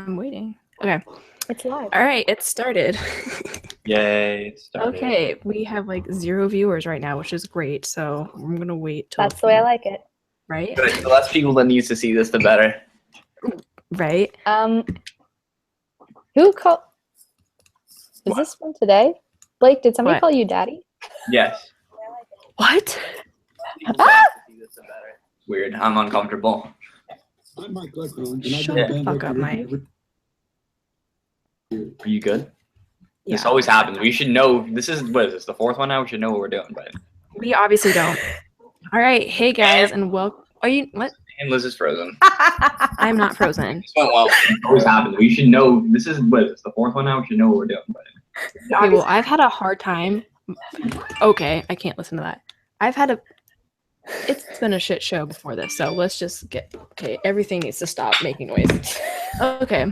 I'm waiting. Okay. It's live. All right, it started. Yay, it started. Okay, we have like 0 viewers right now, which is great. So I'm gonna wait till That's the way I like it. right. Good. The less people that needs to see this, the better. Right. Who called? Is What? this from today? Blake, did somebody What? call you daddy? Yes. What? Ah! Weird. I'm uncomfortable. I'm Mike Gluckman, and Shut I've the been fuck up, Mike. Are you good? Yeah. This always happens. We should know. This is what is this? The fourth one now. We should know what we're doing. But We obviously don't. All right, hey guys, and welcome. Are you what? and Liz is frozen. I'm not frozen. This went well. It always happens. We should know. This is what is this? The fourth one now. We should know what we're doing. But Okay, well, I've had a hard time. Okay, I can't listen to that. It's been a shit show before this, so let's just get. Okay, everything needs to stop making noise. Okay.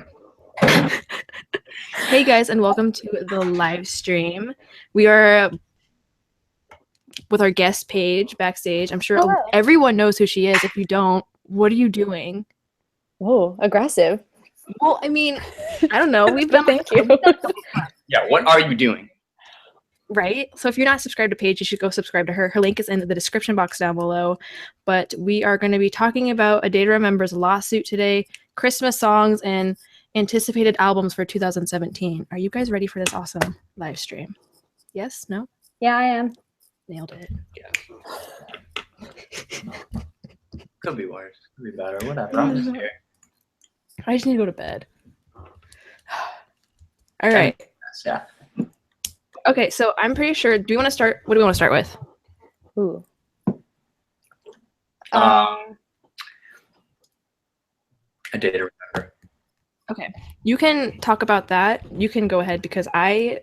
Hey guys, and welcome to the live stream. We are with our guest Paige backstage. I'm sure Hello. everyone knows who she is. If you don't, what are you doing? Whoa, aggressive. Well, I mean, I don't know. We've been Thank you. yeah, what are you doing? right? So if you're not subscribed to Paige, you should go subscribe to her. Her link is in the description box down below. But we are going to be talking about A Day to Remember's lawsuit today, Christmas songs, and anticipated albums for 2017. Are you guys ready for this awesome live stream? Yes? No? Yeah, I am. Nailed it. Could be worse. Could be better. Whatever. I'm just here. I just need to go to bed. All right. Yeah. Okay, so I'm pretty sure. Do we want to start? What do we want to start with? Ooh. A Day to Remember. Okay. You can talk about that. You can go ahead because I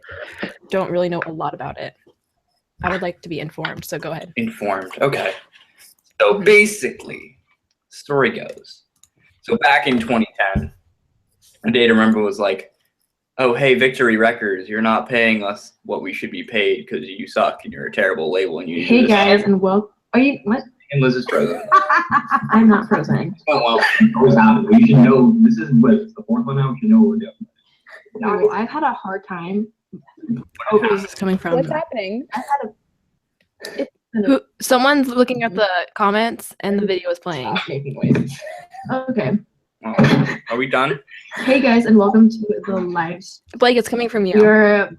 don't really know a lot about it. I would like to be informed, so go ahead. Informed. Okay. So basically, story goes. So back in 2010, A Day to Remember was like, oh, hey, Victory Records, you're not paying us what we should be paid because you suck and you're a terrible label and you Hey do this. guys, and well, are you what? And Liz is frozen. I'm not frozen. Oh, well, it always happens. We should know. This is what is the fourth one now. We should know what we're doing. No, I've had a hard time. Oh, who's this coming from? What's happening? Someone's looking at the comments and the video is playing. Making noises. Okay. Are we done? Hey guys, and welcome to the live. Blake, it's coming from you. You're.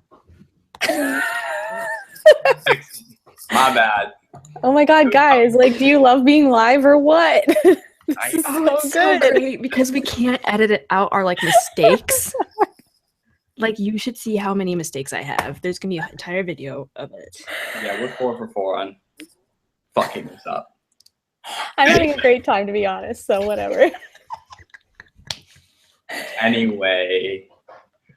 My bad. Oh my god, guys, like, do you love being live or what? I- This is Oh, it's so good. great because we can't edit it out our like mistakes. Like you should see how many mistakes I have. There's gonna be an entire video of it. Yeah, we're 4 for 4 on fucking this up. I'm having a great time, to be honest, so whatever. Anyway,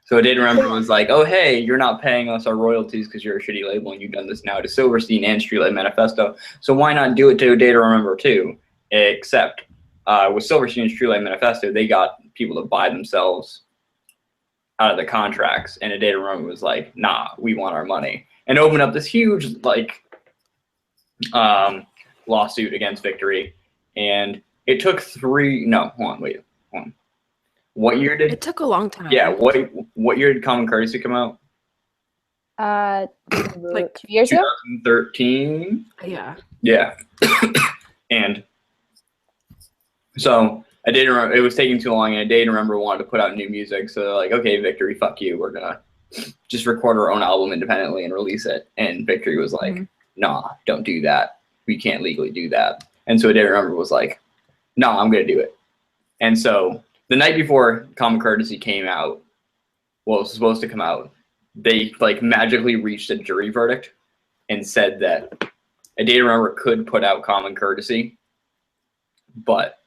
so A Day to Remember was like, oh, hey, you're not paying us our royalties because you're a shitty label and you've done this now to Silverstein and Streetlight Manifesto. So why not do it to A Day to Remember too? Except with Silverstein and Streetlight Manifesto, they got people to buy themselves out of the contracts. And A Day to Remember was like, nah, we want our money. And opened up this huge lawsuit against Victory. And it took hold on. What year did It took a long time. Yeah, what year did Common Courtesy come out? Like 2 years ago? 2013. Yeah. Yeah. And so A Day to Remember, it was taking too long, and A Day to Remember wanted to put out new music. So they're like, okay, Victory, fuck you. We're gonna just record our own album independently and release it. And Victory was like, nah, don't do that. We can't legally do that. And so A Day to Remember was like, nah, I'm gonna do it. And so the night before Common Courtesy came out, well, it was supposed to come out, they like magically reached a jury verdict and said that A Day to Remember could put out Common Courtesy, but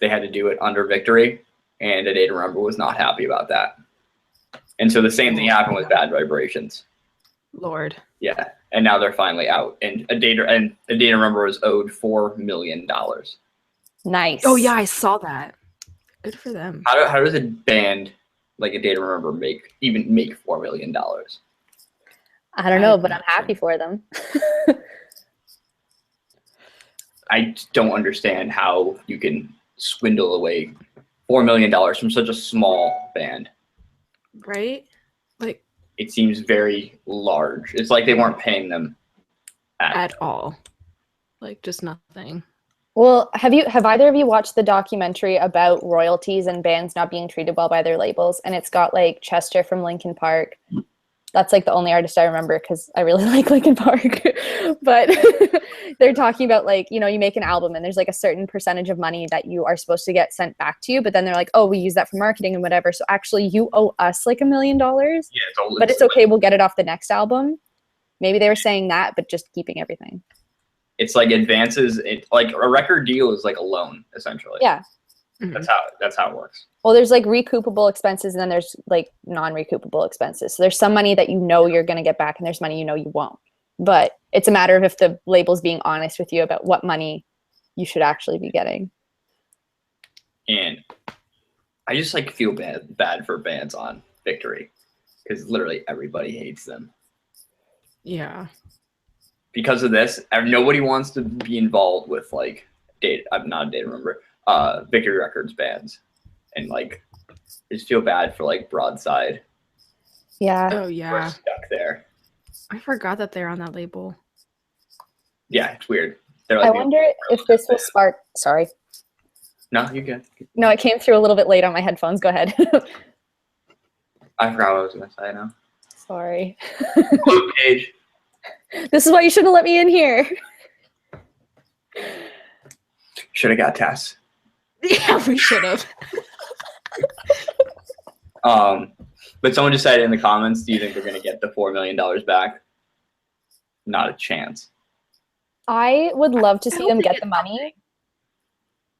they had to do it under Victory, and A Day to Remember was not happy about that. And so the same thing happened with Bad Vibrations. Lord. Yeah, and now they're finally out, and A Day to Remember was owed $4 million. Nice. Oh yeah, I saw that. Good for them. How does a band like A Day to Remember make $4 million? I don't know, but I'm happy for them. I don't understand how you can swindle away $4 million from such a small band. Right? Like It seems very large. It's like they weren't paying them at all. Like just nothing. Well, have either of you watched the documentary about royalties and bands not being treated well by their labels? And it's got like Chester from Linkin Park. That's like the only artist I remember because I really like Linkin Park. But they're talking about like, you know, you make an album and there's like a certain percentage of money that you are supposed to get sent back to you. But then they're like, oh, we use that for marketing and whatever. So actually you owe us like $1 million. Yeah, but it's okay. We'll get it off the next album. Maybe they were saying that, but just keeping everything. It's like advances. It like a record deal is like a loan essentially. Yeah. That's how it works. Well, there's like recoupable expenses and then there's like non-recoupable expenses. So there's some money that you know you're going to get back and there's money you know you won't. But it's a matter of if the label's being honest with you about what money you should actually be getting. And I just like feel bad for bands on Victory because literally everybody hates them. Yeah. Because of this, nobody wants to be involved with like I'm not a data remember. Victory Records bands, and like I just feel bad for like Broadside. Yeah. Oh We're yeah. stuck there. I forgot that they're on that label. Yeah, it's weird. They're like I wonder if this will spark. Sorry. No, you good. No, it came through a little bit late on my headphones. Go ahead. I forgot what I was gonna say now. Sorry. Hello, Paige. This is why you shouldn't have let me in here. Should have got Tess. Yeah, we should have. But someone just said in the comments, do you think they're gonna get the $4 million back? Not a chance. I would love to see them get the money.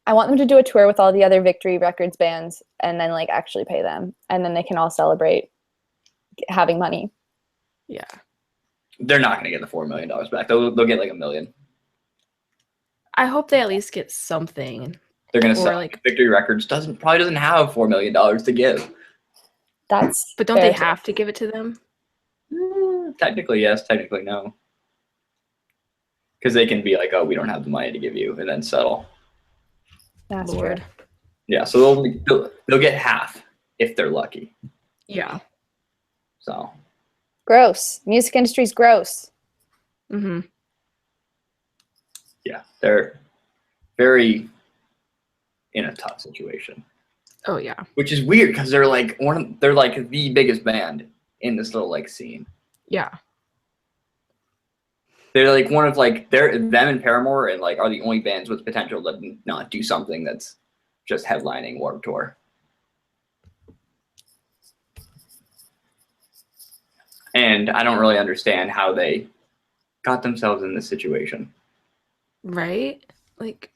I want them to do a tour with all the other Victory Records bands and then like actually pay them. And then they can all celebrate having money. Yeah. They're not gonna get the $4 million back. They'll get like $1 million. I hope they at least get something. They're gonna Or, sell. like- Victory Records probably doesn't have $4 million to give. That's But don't fair they too. have to give it to them? Technically yes, technically no. Because they can be like, oh, we don't have the money to give you, and then settle. That's Lord. true. Yeah, so they'll get half if they're lucky. Yeah. So Gross. Music industry's gross. Mm-hmm. yeah, they're very in a tough situation, Oh yeah. which is weird because they're like they're like the biggest band in this little like scene. Yeah. They're like one of like them and Paramore and like are the only bands with potential to not do something that's just headlining Warped Tour. And I don't really understand how they got themselves in this situation. Right? Like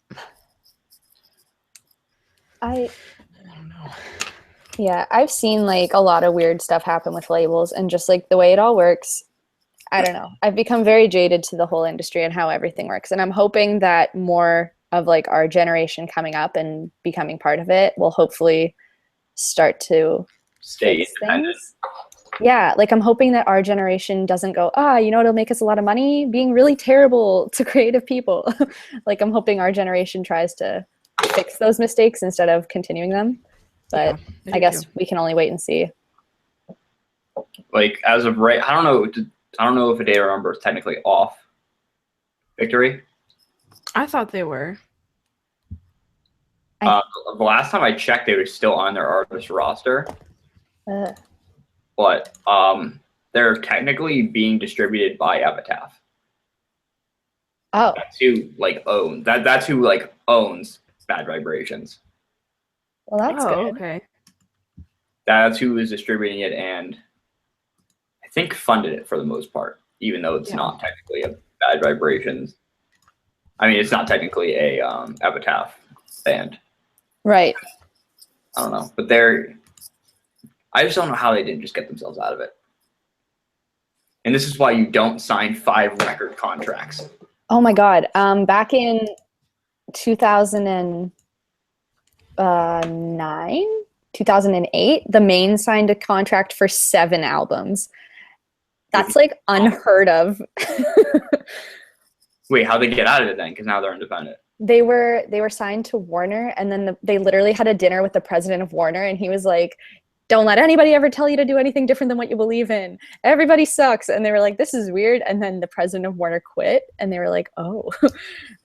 I don't know. Yeah, I've seen like a lot of weird stuff happen with labels and just like the way it all works. I don't know. I've become very jaded to the whole industry and how everything works. And I'm hoping that more of like our generation coming up and becoming part of it will hopefully start to Stay fix independent. things. Yeah, like I'm hoping that our generation doesn't go, you know, it'll make us a lot of money being really terrible to creative people. Like I'm hoping our generation tries to fix those mistakes instead of continuing them. But Yeah, I guess we can only wait and see. Like as of right, I don't know if a data number is technically off Victory. I thought they were. The last time I checked, they were still on their artist roster, but they're technically being distributed by Epitaph. Oh, That's who like owns That's who like owns Bad Vibrations. well, that's good. Okay. That's who is distributing it and I think funded it for the most part, even though it's Yeah. not technically a Bad Vibrations. I mean, it's not technically a Epitaph band. Right. I don't know, but I just don't know how they didn't just get themselves out of it. And this is why you don't sign 5 record contracts. Oh my God. Back in 2009, 2008, the Main signed a contract for 7 albums. That's like unheard of. Wait, how'd they get out of it then? Because now they're independent. They were signed to Warner, and then they literally had a dinner with the president of Warner, and he was like, don't let anybody ever tell you to do anything different than what you believe in. Everybody sucks. And they were like, this is weird. And then the president of Warner quit, and they were like, oh.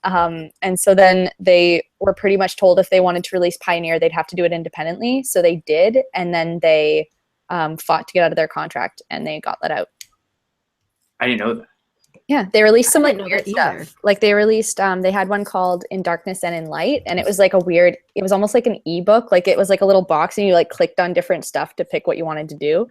And so then they were pretty much told if they wanted to release Pioneer, they'd have to do it independently. So they did, and then they fought to get out of their contract, and they got let out. I didn't know that. Yeah, they released some I like didn't know weird that stuff. either. Like they released, they had one called In Darkness and in Light, and it was like it was almost like an ebook. Like it was like a little box, and you like clicked on different stuff to pick what you wanted to do.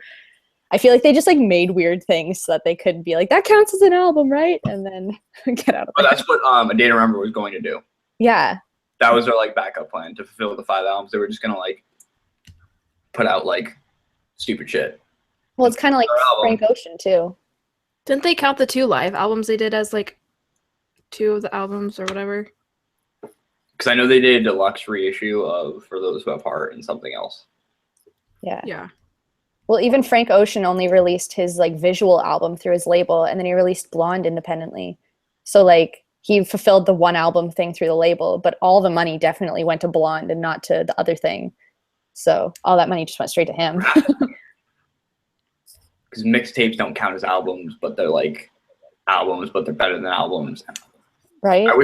I feel like they just like made weird things so that they could be like, that counts as an album, right? And then get out of But there. that's what A Day to Remember was going to do. Yeah, That was their like backup plan to fulfill the 5 albums. They were just gonna like put out like stupid shit. well, it's kind of like Their album. Frank Ocean too. Didn't they count the 2 live albums they did as like 2 of the albums or whatever? Because I know they did a deluxe reissue of For Those Who Have Heart and something else. Yeah. Yeah. Well, even Frank Ocean only released his like visual album through his label, and then he released Blonde independently. So like he fulfilled the 1 album thing through the label, but all the money definitely went to Blonde and not to the other thing. So all that money just went straight to him. Because mixtapes don't count as albums, but they're like albums, but they're better than albums. Right? I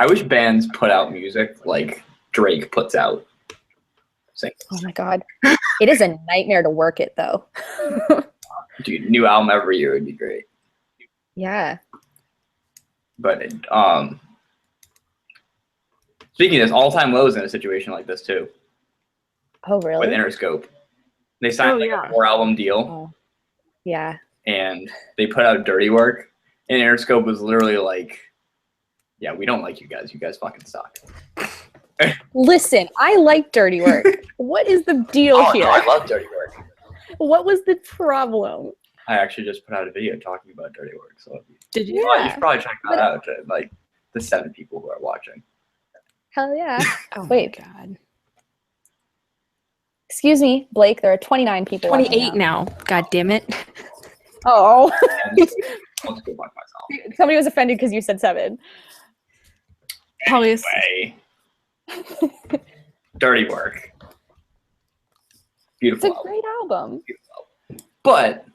wish bands put out music like Drake puts out. Oh my God. It is a nightmare to work it though. Dude, new album every year would be great. Yeah. But speaking of this, All Time Low is in a situation like this too Oh, with really? Interscope. They signed yeah. a 4-album deal, Oh. Yeah. and they put out Dirty Work, and Interscope was literally like, "Yeah, we don't like you guys. You guys fucking suck." Listen, I like Dirty Work. What is the deal Oh here? no, I love Dirty Work. What was the problem? I actually just put out a video talking about Dirty Work, so Did you? you Yeah. should probably check that out. To, like the 7 people who are watching. Hell yeah. Oh Wait. my God. Excuse me, Blake, there are 29 people. watching 28 now. God damn it. Oh. And I'll just go fuck myself. Somebody was offended because you said 7. Probably Anyway, Dirty Work. It's Beautiful a album. great album. But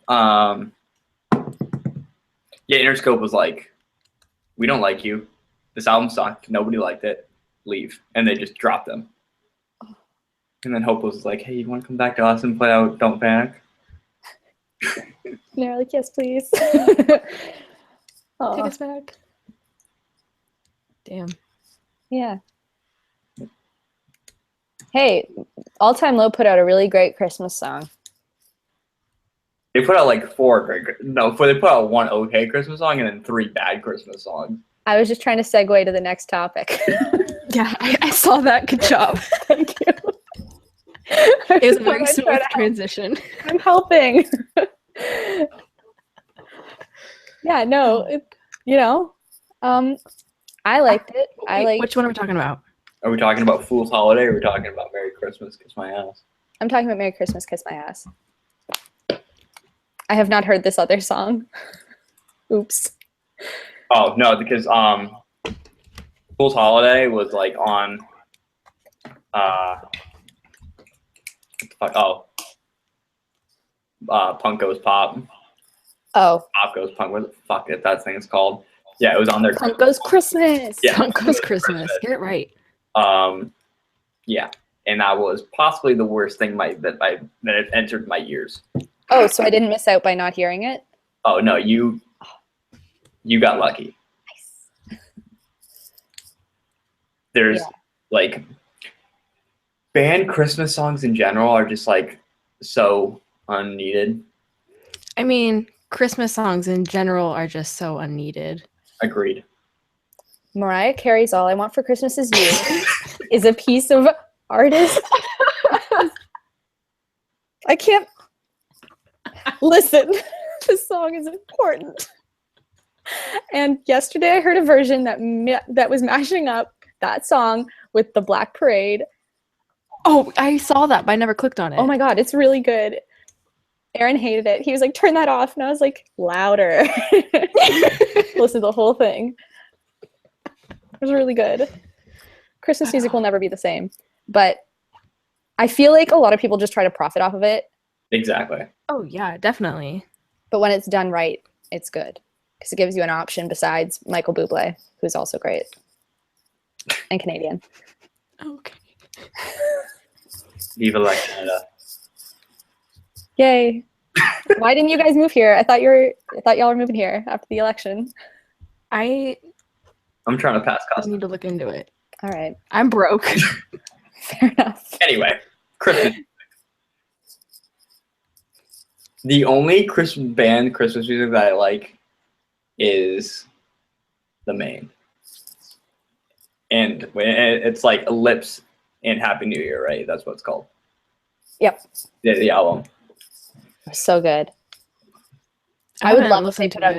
yeah, Interscope was like, "We don't like you. This album sucked. Nobody liked it. Leave." And they just dropped them. And then Hope was like, "Hey, you want to come back to us and play out Don't Panic?" And they're like, yes, please. take Aw, us back. Damn. yeah. Hey, All Time Low put out a really great Christmas song. They put out like 4 they put out 1 okay Christmas song and then 3 bad Christmas songs. I was just trying to segue to the next topic. Yeah, I saw that. Good job. Thank you. It was a very I'm trying smooth to- transition. I'm helping. Yeah, no, I liked it. I Wait, like. which one are we talking about? Are we talking about Fool's Holiday or are we talking about Merry Christmas, Kiss My Ass? I'm talking about Merry Christmas, Kiss My Ass. I have not heard this other song. Oops. Oh no, because Fool's Holiday was like on Punk Goes Pop. Oh, Pop Goes Punk. What the fuck is that thing is called? Yeah, it was on their Punk Goes Christmas. Yeah. Punk Goes Christmas. Get it right. Yeah, and that was possibly the worst thing that it entered my ears. Oh, so I didn't miss out by not hearing it? Oh no, you got lucky. Nice. There's Yeah. like band Christmas songs in general are just like so unneeded. I mean, Christmas songs in general are just so unneeded. Agreed. Mariah Carey's All I Want for Christmas Is You is a piece of artist. I can't listen. This song is important. And yesterday I heard a version that was mashing up that song with the Black Parade. Oh, I saw that, but I never clicked on it. Oh my God, it's really good. Aaron hated it. He was like, turn that off. And I was like, louder. Listen to the whole thing. It was really good. Christmas music will never be the same, but I feel like a lot of people just try to profit off of it. Exactly. Oh yeah, definitely. But when it's done right, it's good because it gives you an option besides Michael Bublé, who's also great and Canadian. Okay. Viva la Canada. Yay! Why didn't you guys move here? I thought y'all were moving here after the election. I I'm trying to pass custom. need to look into it. All right, I'm broke. fair enough. Anyway, Christmas. The only Christmas music that I like is The Main. And it's like Lips and Happy New Year, right? That's what it's called. Yep, The album. so good. I would love if they put out.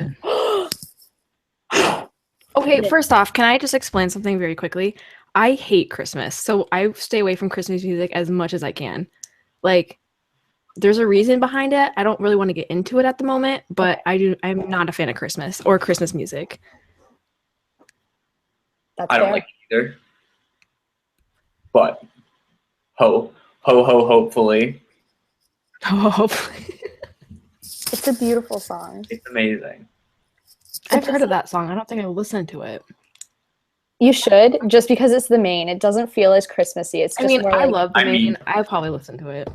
Okay, first off, can I just explain something very quickly? I hate Christmas, so I stay away from Christmas music as much as I can. Like, there's a reason behind it. I don't really want to get into it at the moment, but I'm not a fan of Christmas or Christmas music. That's I don't fair. like it either. But hopefully. Hopefully. It's a beautiful song. It's amazing. I've heard of that song. I don't think I've listened to it. You should, just because it's The Main. It doesn't feel as Christmassy. It's just more I like, love The I Main. mean- I'll probably listen to it.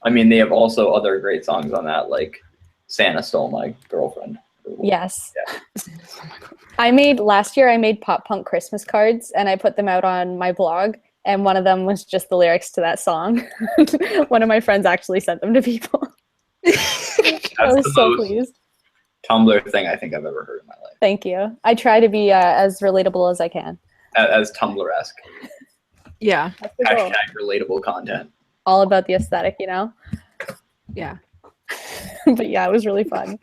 I mean, they have also other great songs on that, like Santa Stole My Girlfriend. yes. Yeah. Last year I made pop punk Christmas cards and I put them out on my blog, and one of them was just the lyrics to that song. One of my friends actually sent them to people. I That's was the so most pleased. Tumblr thing I think I've ever heard in my life. Thank you. I try to be as relatable as I can. As Tumblr-esque. Yeah. That's the goal. Hashtag relatable content. All about the aesthetic, you know? Yeah. But yeah, it was really fun.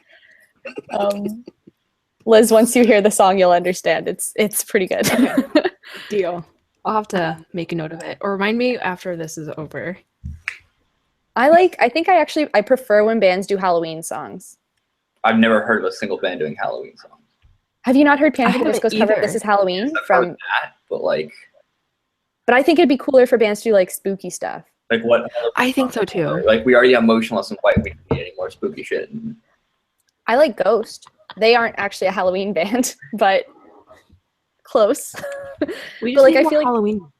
Liz, once you hear the song, you'll understand. It's pretty good. Deal. I'll have to make a note of it. Or remind me after this is over. I think I prefer when bands do Halloween songs. I've never heard of a single band doing Halloween songs. Have you not heard Panic! I at the haven't Disco's cover of either. This Is Halloween? I've heard From that, but like But I think it'd be cooler for bands to do like spooky stuff. what? I think so too. Like we already have Motionless and White. We don't need any more spooky shit. I like Ghost. They aren't actually a Halloween band, but close. We But, just like, need I more feel like- Halloween.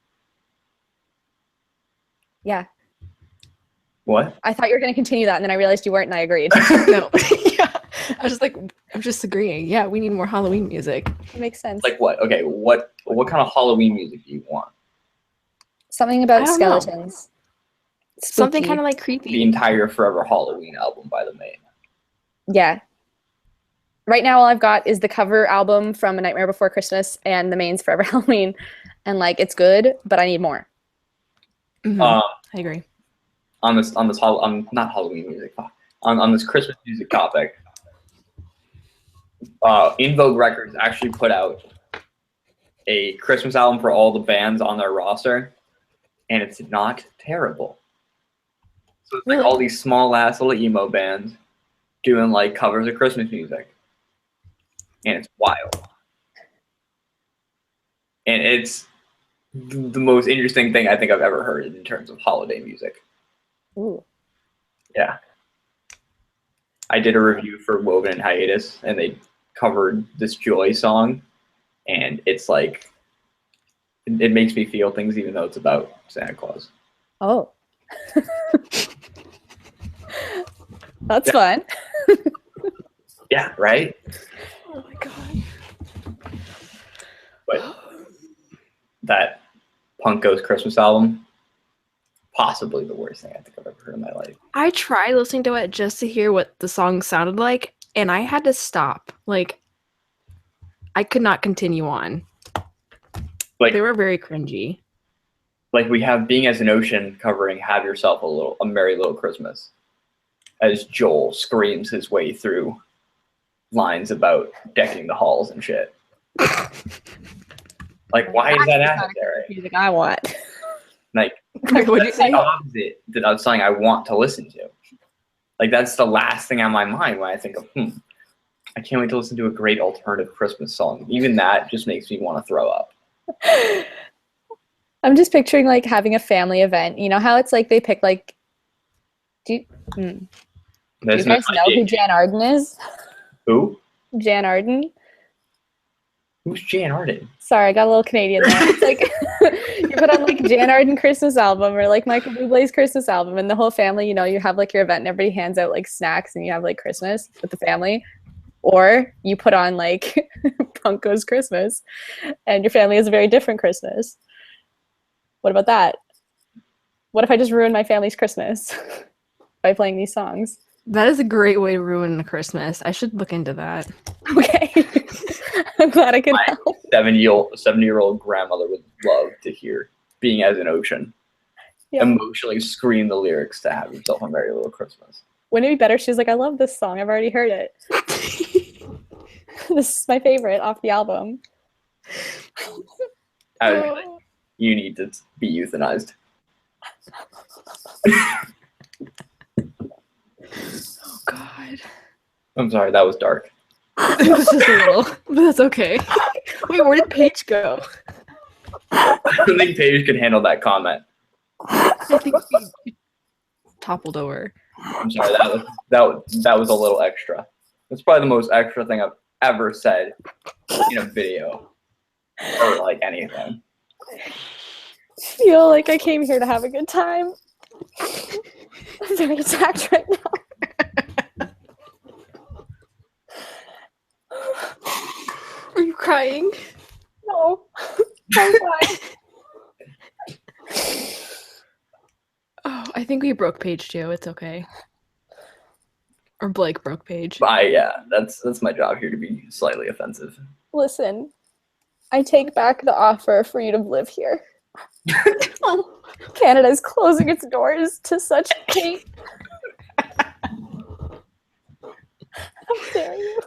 Yeah. What? I thought you were going to continue that, and then I realized you weren't, and I agreed. No. Yeah. I was just like, I'm just agreeing. Yeah, we need more Halloween music. It makes sense. Like what? Okay, what kind of Halloween music do you want? Something I about don't know. skeletons. Something Spooky. kind of like The creepy. entire Forever Halloween album by The Main. Yeah. Right now, all I've got is the cover album from A Nightmare Before Christmas and The Main's Forever Halloween. And, like, it's good, but I need more. Mhm. Um, I agree. on not Halloween music. On this Christmas music topic, In Vogue Records actually put out a Christmas album for all the bands on their roster, and it's not terrible. So it's like Really? all these small ass little emo bands doing like covers of Christmas music, and it's wild. And it's the most interesting thing I think I've ever heard in terms of holiday music. Ooh. Yeah. I did a review for Woven in Hiatus, and they covered this Joy song, and it's like, it makes me feel things even though it's about Santa Claus. Oh. That's fun. Yeah, right? Oh my god. But that Punk Ghost Christmas album, possibly the worst thing I think I've ever heard in my life. I tried listening to it just to hear what the song sounded like, and I had to stop. Like, I could not continue on. Like, They were very cringy. like we have Being as an Ocean covering Have Yourself a Merry Little Christmas, as Joel screams his way through lines about decking the halls and shit. Like, why is that necessary? Music I want. Like, Wait, what'd you that's say? the opposite that of something I want to listen to. Like, that's the last thing on my mind when I think of, I can't wait to listen to a great alternative Christmas song. Even that just makes me want to throw up. I'm just picturing like having a family event. You know how it's like they pick like. Do you That's guys not know who like Jan Arden is? who? Jan Arden. Who's Jan Arden? Sorry, I got a little Canadian there. It's like you put on like Jan Arden Christmas album or like Michael Bublé's Christmas album, and the whole family, you know, you have like your event and everybody hands out like snacks and you have like Christmas with the family. Or you put on like Punko's Christmas and your family has a very different Christmas. What about that? What if I just ruined my family's Christmas by playing these songs? That is a great way to ruin a Christmas. I should look into that. Okay. I'm glad I could My help. 70-year-old grandmother would love to hear Being as an Ocean. Yeah. Emotionally scream the lyrics to Have Yourself a Merry Little Christmas. Wouldn't it be better? She's like, I love this song. I've already heard it. This is my favorite off the album. You need to be euthanized. Oh God. I'm sorry, that was dark. It was just a little, but that's okay. Wait, where did Paige go? I don't think Paige could handle that comment. I think we toppled over. I'm sorry, that was a little extra. That's probably the most extra thing I've ever said in a video or like anything. I feel like I came here to have a good time. I'm very attacked right now. Are you crying? No. I'm fine. Oh, I think we broke Paige too. It's okay. Or Blake broke Paige. Yeah, that's my job here, to be slightly offensive. Listen, I take back the offer for you to live here. Canada is closing its doors to such hate. How dare you?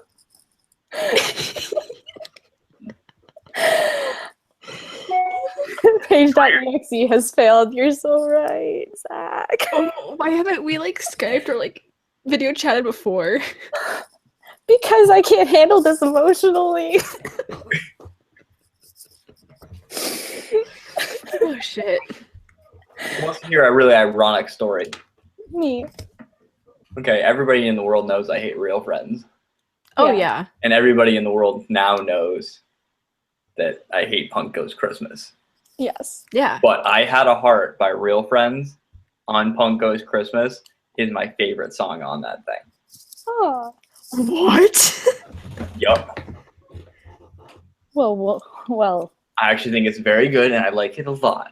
Paige.exe has failed. You're so right, Zach. Oh, why haven't we like Skyped or like video chatted before? Because I can't handle this emotionally. Oh shit. Who wants to hear a really ironic story? Me. Okay, everybody in the world knows I hate Real Friends. Oh Yeah. yeah. And everybody in the world now knows that I hate Punk Goes Christmas. Yes. Yeah. But I Had a Heart by Real Friends on Punk Goes Christmas is my favorite song on that thing. Oh. What? Yup. Well. I actually think it's very good and I like it a lot.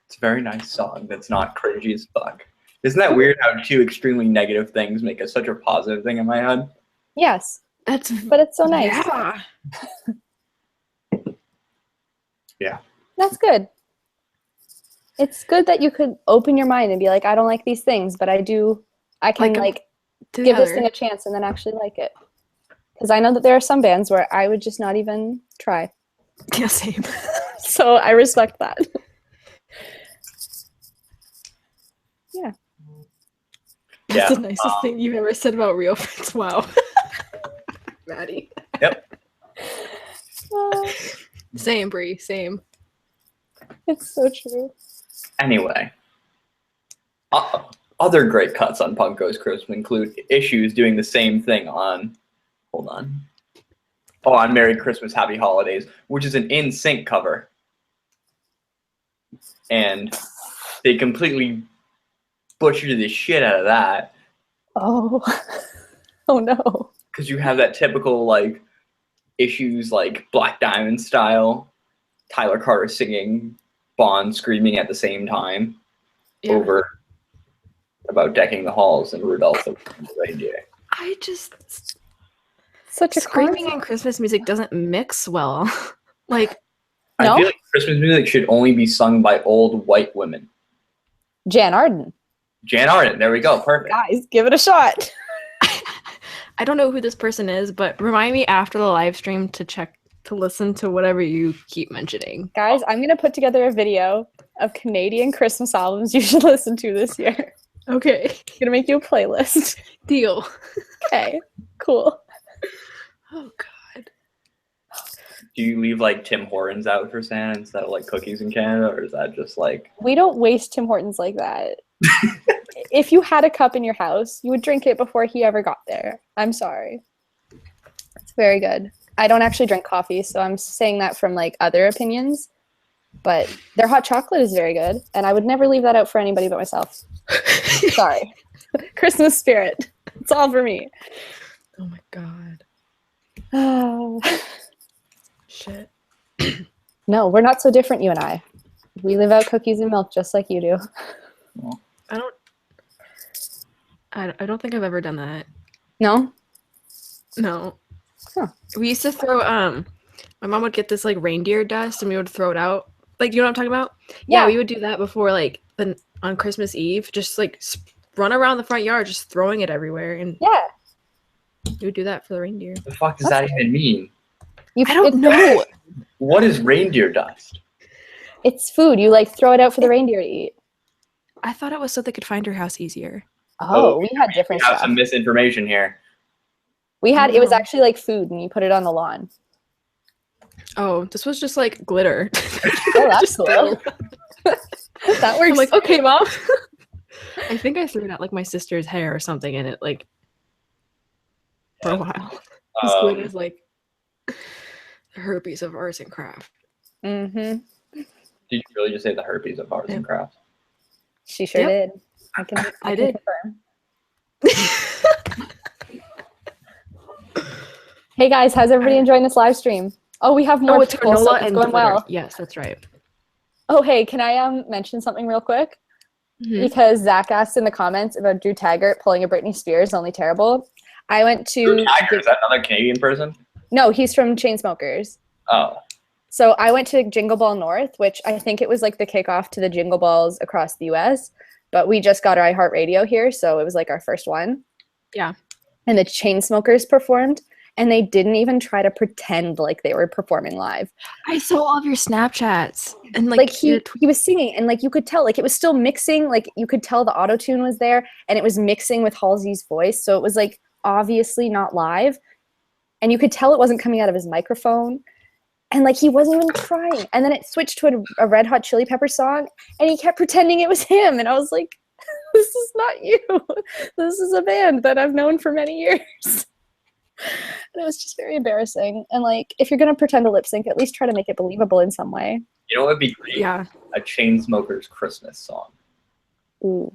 It's a very nice song that's not cringy as fuck. Isn't that weird how two extremely negative things make such a positive thing in my head? Yes. That's But it's so nice. Yeah. Yeah. That's good. It's good that you could open your mind and be like, I don't like these things, but I can Like, give this together. thing a chance and then actually like it. Because I know that there are some bands where I would just not even try. Yeah, same. So I respect that. Yeah. That's Yeah, the nicest thing you've ever said about Real Friends. Wow. Maddie. Yep. Same, Brie. Same. It's so true. Anyway. Other great cuts on Punk Goes Christmas include Issues doing the same thing on... Hold on. Oh, on Merry Christmas, Happy Holidays, which is an NSYNC cover. And they completely butchered the shit out of that. Oh. Oh no. Because you have that typical, like, Issues, like, Black Diamond style. Tyler Carter singing, Bond screaming at the same time. Yeah. Over about decking the halls and Rudolph the Reindeer. I just Such a screaming in Christmas music doesn't mix well. Like, No? I feel like Christmas music should only be sung by old white women. Jan Arden. Jan Arden, there we go, perfect. Guys, give it a shot. I don't know who this person is, but remind me after the live stream to listen to whatever you keep mentioning. Guys, I'm going to put together a video of Canadian Christmas albums you should listen to this year. Okay. I'm going to make you a playlist. Deal. Okay, cool. Oh God. Do you leave like Tim Hortons out for Santa instead of like cookies in Canada, or is that just like? We don't waste Tim Hortons like that. If you had a cup in your house, you would drink it before he ever got there. I'm sorry. It's very good. I don't actually drink coffee, so I'm saying that from like other opinions. But their hot chocolate is very good, and I would never leave that out for anybody but myself. Sorry. Christmas spirit. It's all for me. Oh my god. Oh. Shit. No, we're not so different, you and I. We live out cookies and milk just like you do. I don't think I've ever done that. No? No. Huh. We used to throw my mom would get this like reindeer dust and we would throw it out. Like, you know what I'm talking about? Yeah, we would do that before like on Christmas Eve, just like run around the front yard just throwing it everywhere, and Yeah. you would do that for the reindeer. The fuck does that even mean? I don't know. What is reindeer dust? It's food. You like throw it out for the reindeer to eat. I thought it was so they could find your house easier. Oh, we had different We have stuff. some misinformation here. We had, it was actually like food and you put it on the lawn. Oh, this was just like glitter. Oh, that's Just cool. throw. That works. I'm like, okay, mom. I think I threw it at like my sister's hair or something in it, like for a while. This glitter is like the herpes of arts and craft. Mm-hmm. Did you really just say the herpes of arts and crafts? She sure did. I did. Confirm. Hey guys, how's everybody enjoying this live stream? Oh, we have more it's people, so granola it's and going glitter. well. Yes, that's right. Oh, hey, can I mention something real quick? Mhm. Because Zach asked in the comments about Drew Taggart pulling a Britney Spears, Only Terrible. I went to... Drew Taggart, is that another Canadian person? No, he's from Chainsmokers. Oh. So I went to Jingle Ball North, which I think it was like the kickoff to the Jingle Balls across the US. But we just got our iHeartRadio here, so it was like our first one. Yeah. And the Chainsmokers performed, and they didn't even try to pretend like they were performing live. I saw all of your Snapchats, and Like he was singing, and like you could tell, like it was still mixing, like you could tell the auto-tune was there, and it was mixing with Halsey's voice, so it was like obviously not live. And you could tell it wasn't coming out of his microphone. And like he wasn't even trying. And then it switched to a Red Hot Chili Pepper song, and he kept pretending it was him. And I was like, this is not you. This is a band that I've known for many years. And it was just very embarrassing. And like, if you're gonna pretend to lip sync, at least try to make it believable in some way. You know what would be great? Yeah. A Chainsmokers Christmas song. Ooh.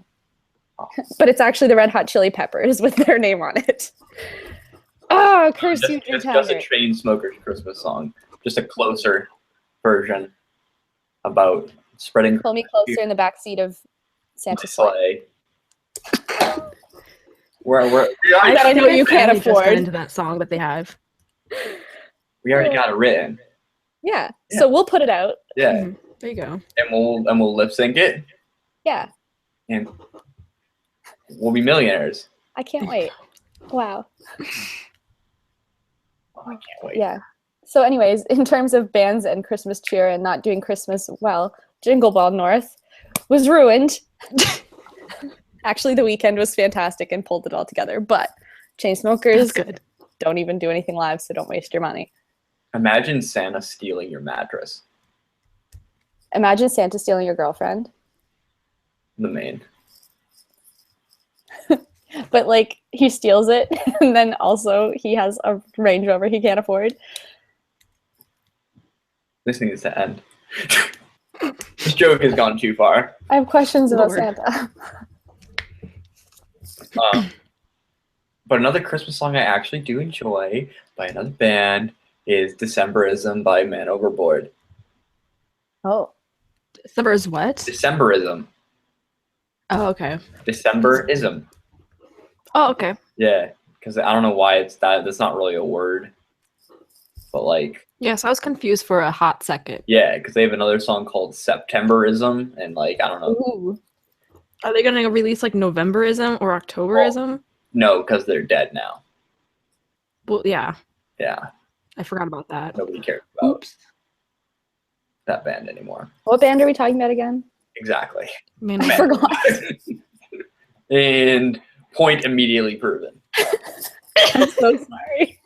But it's actually the Red Hot Chili Peppers with their name on it. Oh, curse you, Drew It's just a Taggart. Chainsmokers Christmas song. Just a closer version about spreading Pull me closer in the backseat of Santa's sleigh. sleigh. We're, I know you can't just got afford. into that song that they have. we already got it written. Yeah. So we'll put it out. Yeah. Mhm. There you go. And we'll lip sync it Yeah. and we'll be millionaires. I can't wait. Wow. Oh, I can't wait. Yeah. So anyways, in terms of bands and Christmas cheer and not doing Christmas well, Jingle Ball North was ruined. Actually, the weekend was fantastic and pulled it all together, but Chainsmokers That's good. don't even do anything live, so don't waste your money. Imagine Santa stealing your mattress. Imagine Santa stealing your girlfriend, The main. but like he steals it and then also he has a Range Rover he can't afford. This needs to end. This joke has gone too far. I have questions about Lord. Santa. But another Christmas song I actually do enjoy by another band is Decemberism by Man Overboard. Oh. December is what? Decemberism. Oh, okay. Decemberism. Oh, okay. Yeah, because I don't know why it's that. That's not really a word. But like, Yes, I was confused for a hot second. yeah, because they have another song called Septemberism, and like, I don't know. Ooh. Are they gonna release like Novemberism or Octoberism? No, because they're dead now. Well, yeah, Yeah, I forgot about that. nobody cares about Oops. that band anymore. What band are we talking about again? Exactly. Man, I forgot. And point immediately proven. I'm so sorry.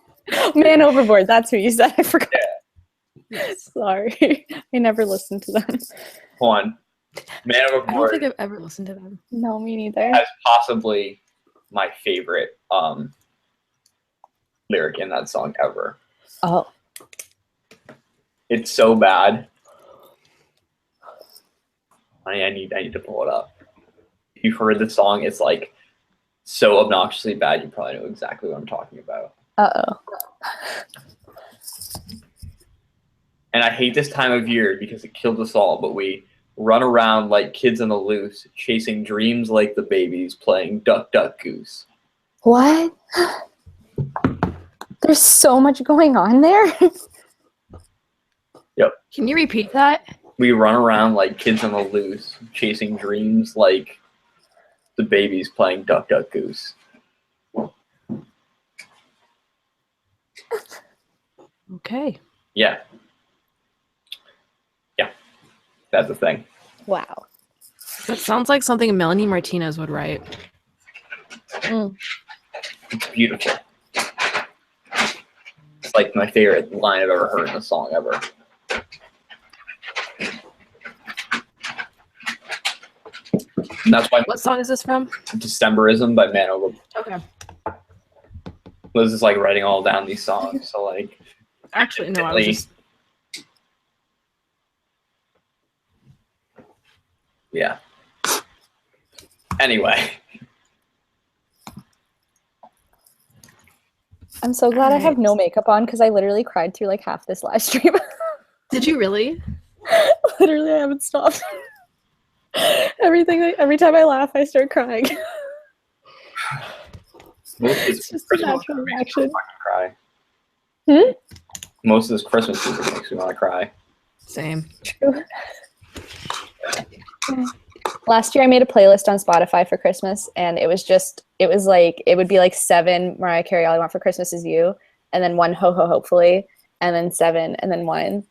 Man Overboard, that's who you said. I forgot. Yes. Sorry. I never listened to them. Hold on. Man I don't Overboard think I've ever listened to them. No, me neither. has possibly my favorite lyric in that song ever. Oh. It's so bad. I need to pull it up. If you've heard the song, it's like so obnoxiously bad you probably know exactly what I'm talking about. Uh-oh. And I hate this time of year because it kills us all, but we run around like kids on the loose, chasing dreams like the babies, playing duck, duck, goose. What? There's so much going on there. Can you repeat that? We run around like kids on the loose, chasing dreams like the babies, playing duck, duck, goose. Okay. Yeah. Yeah. That's the thing. Wow. That sounds like something Melanie Martinez would write. Mm. It's beautiful. It's like my favorite line I've ever heard in a song ever. And that's why What song is this from? Decemberism by Man Over Okay. was just like writing all down these songs. So like Actually, no, I was just. yeah. Anyway. I'm so glad I have no makeup on because I literally cried through like half this live stream. Did you really? Literally, I haven't stopped. Every time I laugh, I start crying. It's just a natural reaction. Cry. Hmm? Most of this Christmas music makes me want to cry. Same. True. Last year I made a playlist on Spotify for Christmas, and it would be like 7 Mariah Carey, All I Want for Christmas Is You, and then 1 Ho Ho Hopefully, and then 7, and then 1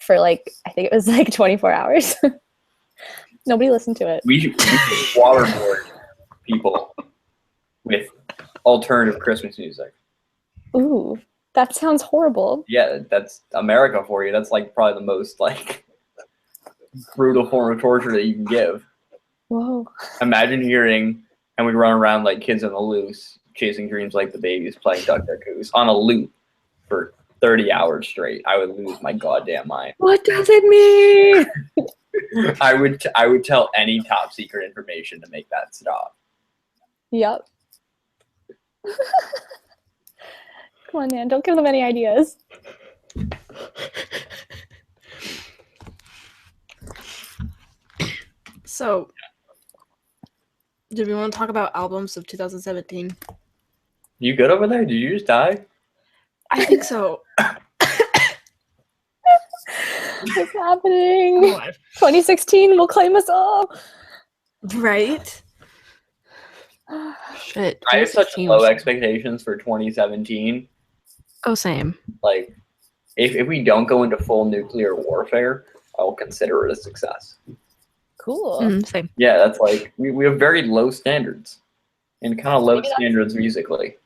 for like, I think it was like 24 hours. Nobody listened to it. We should waterboard people with alternative Christmas music. Ooh, that sounds horrible. Yeah, that's America for you. That's like probably the most like brutal form of torture that you can give. Whoa. Imagine hearing, and we run around like kids on the loose, chasing dreams like the babies, playing duck, duck, goose on a loop for 30 hours straight. I would lose my goddamn mind. What does it mean? I would tell any top secret information to make that stop. Yep. Come on, man. Don't give them any ideas. So, did we want to talk about albums of 2017? You good over there? Did you just die? I think so. What's happening? What? 2016 will claim us all. Right? Shit. I have such 2016 low was- expectations for 2017. Oh, same. Like, if we don't go into full nuclear warfare, I will consider it a success. Cool. Same. Yeah, that's like, we have very low standards. And kind of low Maybe that's- standards musically.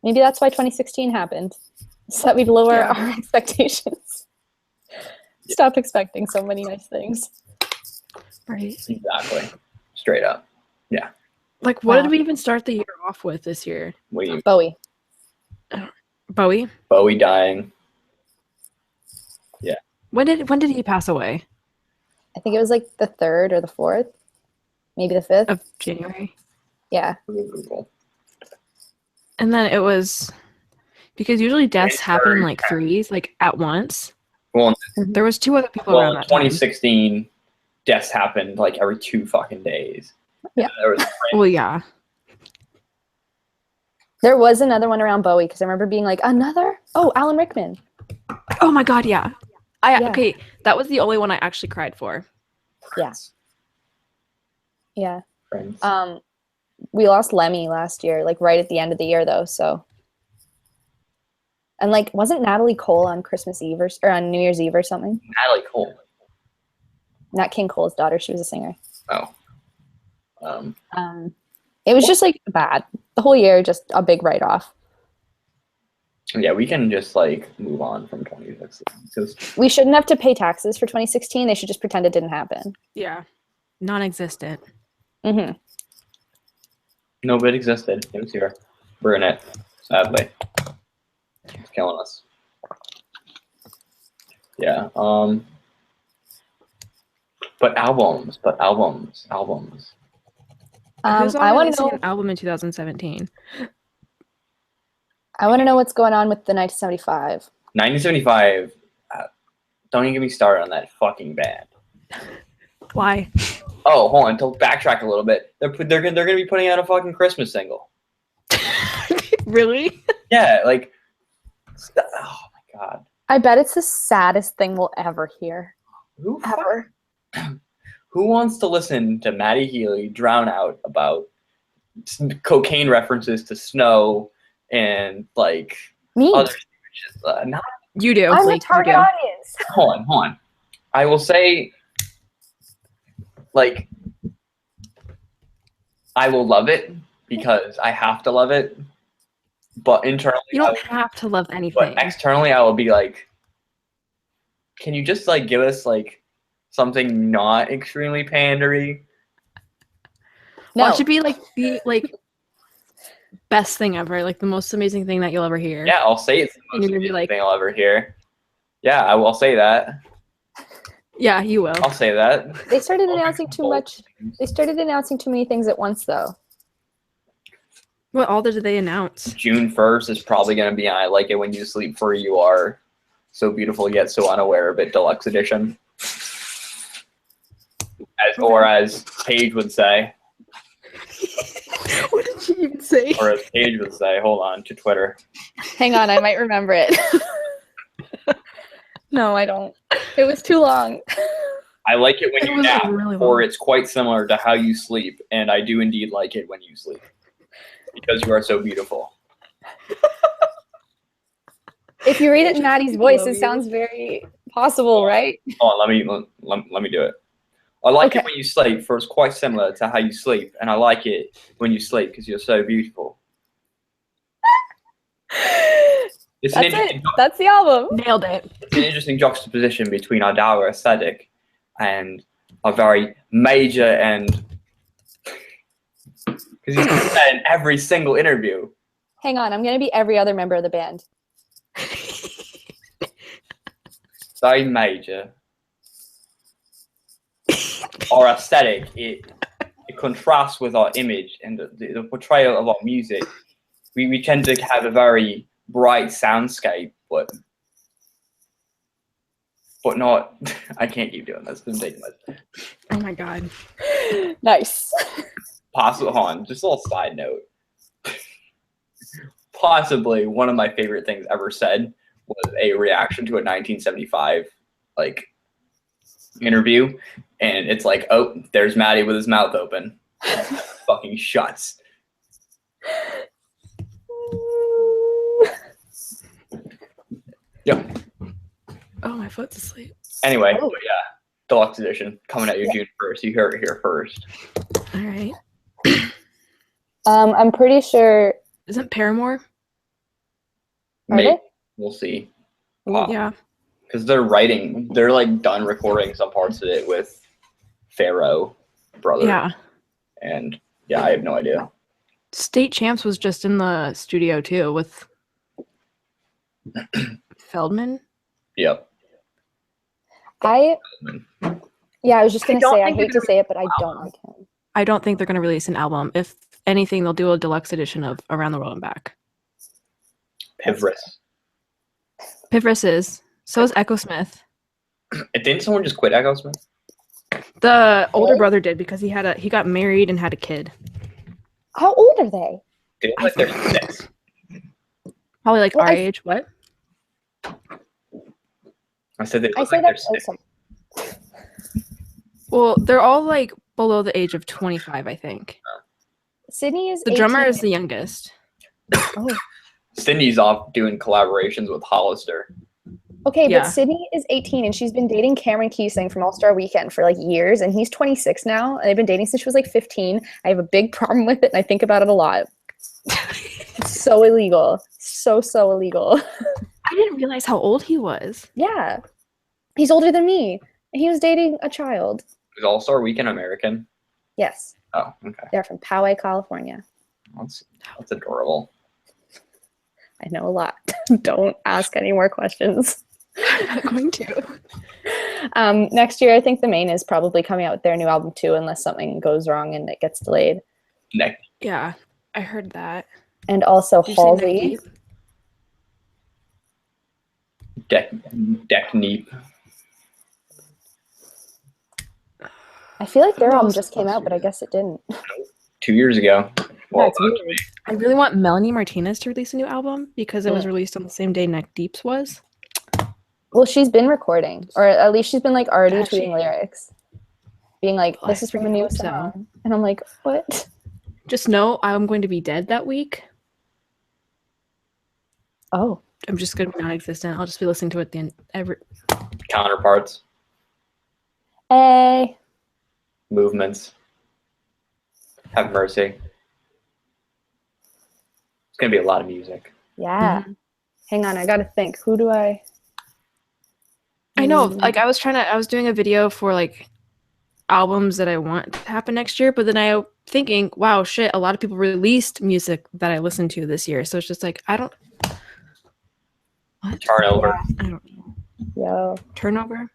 Maybe that's why 2016 happened. So that we'd lower Yeah. our expectations. Stop expecting so many nice things. Right. Exactly. Straight up. Yeah. Like, what Wow. did we even start the year off with this year? What do you Bowie. Bowie? Bowie dying. When did he pass away? I think it was like the 3rd or the 4th. Maybe the 5th. Of January. Yeah. Google. And then it was because usually deaths happen in January. like threes, like at once. Well, There was 2 other people well, around in that time. 2016, deaths happened like every 2 fucking days. Yeah. There was Well, yeah. There was another one around Bowie because I remember being like, another? Oh, Alan Rickman. Oh my god, yeah. Yeah. Okay, that was the only one I actually cried for. Yeah. Yeah. Friends. We lost Lemmy last year, like right at the end of the year though, so. And like, wasn't Natalie Cole on Christmas Eve or on New Year's Eve or something? Natalie Cole. Nat King Cole's daughter, she was a singer. Oh. It was just like bad. The whole year, just a big write-off. Yeah, we can just like move on from 26 because We shouldn't have to pay taxes for 2016. They should just pretend it didn't happen. Yeah. Non-existent. Mm-hmm. no, it existed. It was here. We're in it. Sadly, it's killing us. Yeah. But albums. Who's all I want releasing to know. an album in 2017? I want to know what's going on with the 1975. 1975. Don't even get me started on that fucking band. Why? Oh, hold on. To backtrack a little bit, they're gonna be putting out a fucking Christmas single. Really? Yeah, like. Oh my god. I bet it's the saddest thing we'll ever hear. Who Ever. Who wants to listen to Matty Healy drown out about cocaine references to snow and like Me. other shit? Not, You do. I'm the Blake, you target do. audience. hold on. I will say, like, I will love it because I have to love it. But internally, You don't have to love anything. but externally, I will be like, can you just like give us like something not extremely pandery? Well, No. it should be like the best thing ever, like the most amazing thing that you'll ever hear. Yeah, I'll say it's the And most you're gonna be amazing like- thing I'll ever hear. Yeah, I will say that. Yeah, you will. I'll say that. They started I'll announcing make too bold much. things. They started announcing too many things at once, though. What all did they announce? June 1st is probably going to be I Like It When You Sleep For You Are So Beautiful Yet So Unaware of It Deluxe Edition. Or as Paige would say, What did you even say? or as Paige would say, hold on, to Twitter. Hang on, I might remember it. No, I don't. It was too long. I like it when It you was nap, really or long. it's quite similar to how you sleep, and I do indeed like it when you sleep. Because you are so beautiful. If you read it in Maddie's voice, Love it you. sounds very possible, right? Oh, let me do it. I like Okay. it when you sleep, for it's quite similar to how you sleep, and I like it when you sleep because you're so beautiful. It's an That's interesting, it. That's the album. Nailed it. it's an interesting juxtaposition between our dour aesthetic and our very major and because he's done that in every single interview. Hang on, I'm gonna be every other member of the band. Very major. Our aesthetic, it contrasts with our image and the portrayal of our music. We tend to have a very bright soundscape, but not. I can't keep doing this. I'm taking this. Oh my god. Nice. Possibly, hold on, just a little side note. Possibly one of my favorite things ever said was a reaction to a 1975 like interview, and it's like, oh, there's Matty with his mouth open, fucking shuts. Yep. Oh, my foot's asleep. Anyway, Oh. but yeah, deluxe edition coming out June 1st. You heard it here first. All right. I'm pretty sure. Isn't Paramore? Are Maybe they? we'll see. Yeah. Because they're like done recording some parts of it with Pharaoh brother. Yeah. And yeah, I have no idea. State Champs was just in the studio too with Feldman. Yep. I was just gonna don't say I think they're hate to say it, but I don't like him. I don't think they're going to release an album. If anything, they'll do a deluxe edition of Around the World and Back. Pivris. Pivris is. So is Echo Smith. Didn't someone just quit Echo Smith? The older Really? brother did because he got married and had a kid. How old are they? They look like they're 6. Probably like Well, our I- age. What? I said they I look say like they're that. 6. Well, they're all like below the age of 25, I think. Sydney is The drummer 18. is the youngest. Oh. Cindy's off doing collaborations with Hollister. Okay, Yeah. but Sydney is 18 and she's been dating Cameron Keesing from All Star Weekend for like years, and he's 26 now, and they've been dating since she was like 15. I have a big problem with it, and I think about it a lot. It's so illegal. So illegal. I didn't realize how old he was. Yeah. He's older than me. And he was dating a child. Is All-Star Weekend American? Yes. Oh, okay. They're from Poway, California. That's adorable. I know a lot. Don't ask any more questions. I'm not going to. Next year, I think the Main is probably coming out with their new album too, unless something goes wrong and it gets delayed. Neck. Yeah, I heard that. And also Did you say Neck Halsey. Deep? Deck Neep. I feel like their Who album else just is came last out, but I year? guess it didn't. 2 years ago. Well, That's weird. I really want Melanie Martinez to release a new album because it was released on the same day Neck Deep's was. Well, she's been recording, or at least she's been like already Has she? tweeting lyrics, being like, Well, "This I is from a freaking new hope so. song," and I'm like, "What?" Just know I'm going to be dead that week. Oh, I'm just going to be non-existent. I'll just be listening to it then every. Counterparts. hey, Movements. Have Mercy. It's going to be a lot of music. yeah. Hang on, I gotta think. Who do I? I know, like I was doing a video for like albums that I want to happen next year, but then I thinking, wow, shit, a lot of people released music that I listened to this year. So it's just like, I don't. What? Turnover. I don't know. Yo. Turnover?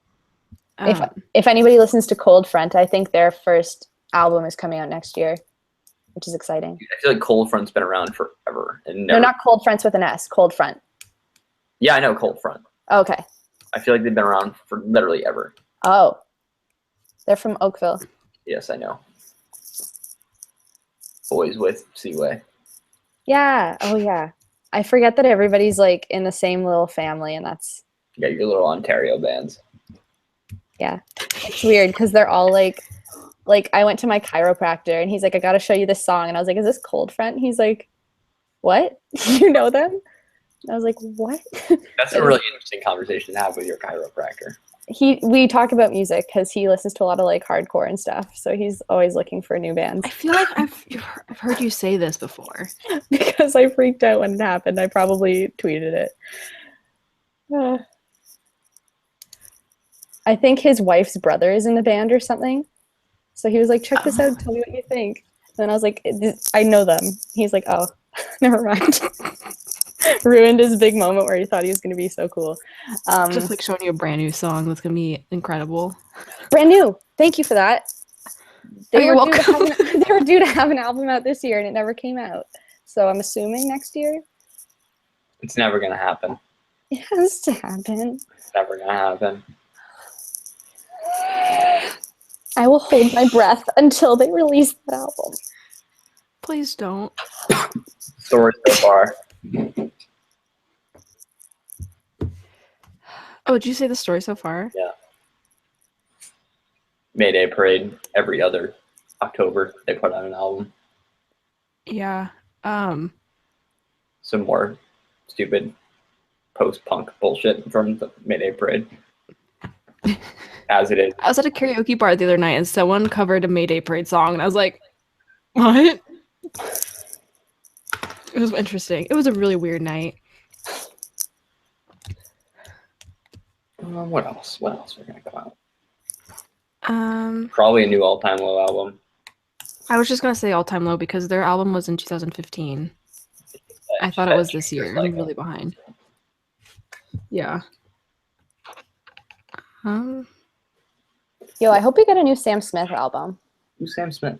If anybody listens to Cold Front, I think their first album is coming out next year, which is exciting. I feel like Cold Front's been around forever. And No, never... not Cold Fronts with an S. Cold Front. Yeah, I know Cold Front. Okay. I feel like they've been around for literally ever. Oh. They're from Oakville. Yes, I know. Boys with Seaway. Yeah. Oh, yeah. I forget that everybody's like in the same little family, and that's You got your little Ontario bands. yeah. It's weird because they're all like I went to my chiropractor and he's like, I gotta show you this song, and I was like, is this Cold Front? He's like, what? You know them? And I was like, what? That's a really interesting conversation to have with your chiropractor. We talk about music because he listens to a lot of like hardcore and stuff, so he's always looking for new bands. I feel like I've heard you say this before. Because I freaked out when it happened. I probably tweeted it. I think his wife's brother is in the band or something. So he was like, check this out, tell me what you think. And then I was like, I know them. He's like, oh, never mind. Ruined his big moment where he thought he was going to be so cool. Just like showing you a brand new song that's going to be incredible. Brand new. Thank you for that. You're welcome. They were due to have an album out this year and it never came out. So I'm assuming next year. It's never going to happen. It has to happen. It's never going to happen. I will hold my breath until they release that album. Please don't. Story so far. Oh, did you say the story so far? Yeah. Mayday Parade every other October they put out an album. Yeah. Some more stupid post-punk bullshit from the Mayday Parade. As it is. I was at a karaoke bar the other night and someone covered a Mayday Parade song and I was like, what? It was interesting. It was a really weird night. What else? What else are going to come out? Probably a new All Time Low album. I was just gonna say All Time Low because their album was in 2015. I thought it was this year. I'm really behind. Yeah. Yo, I hope we get a new Sam Smith album. Who's Sam Smith?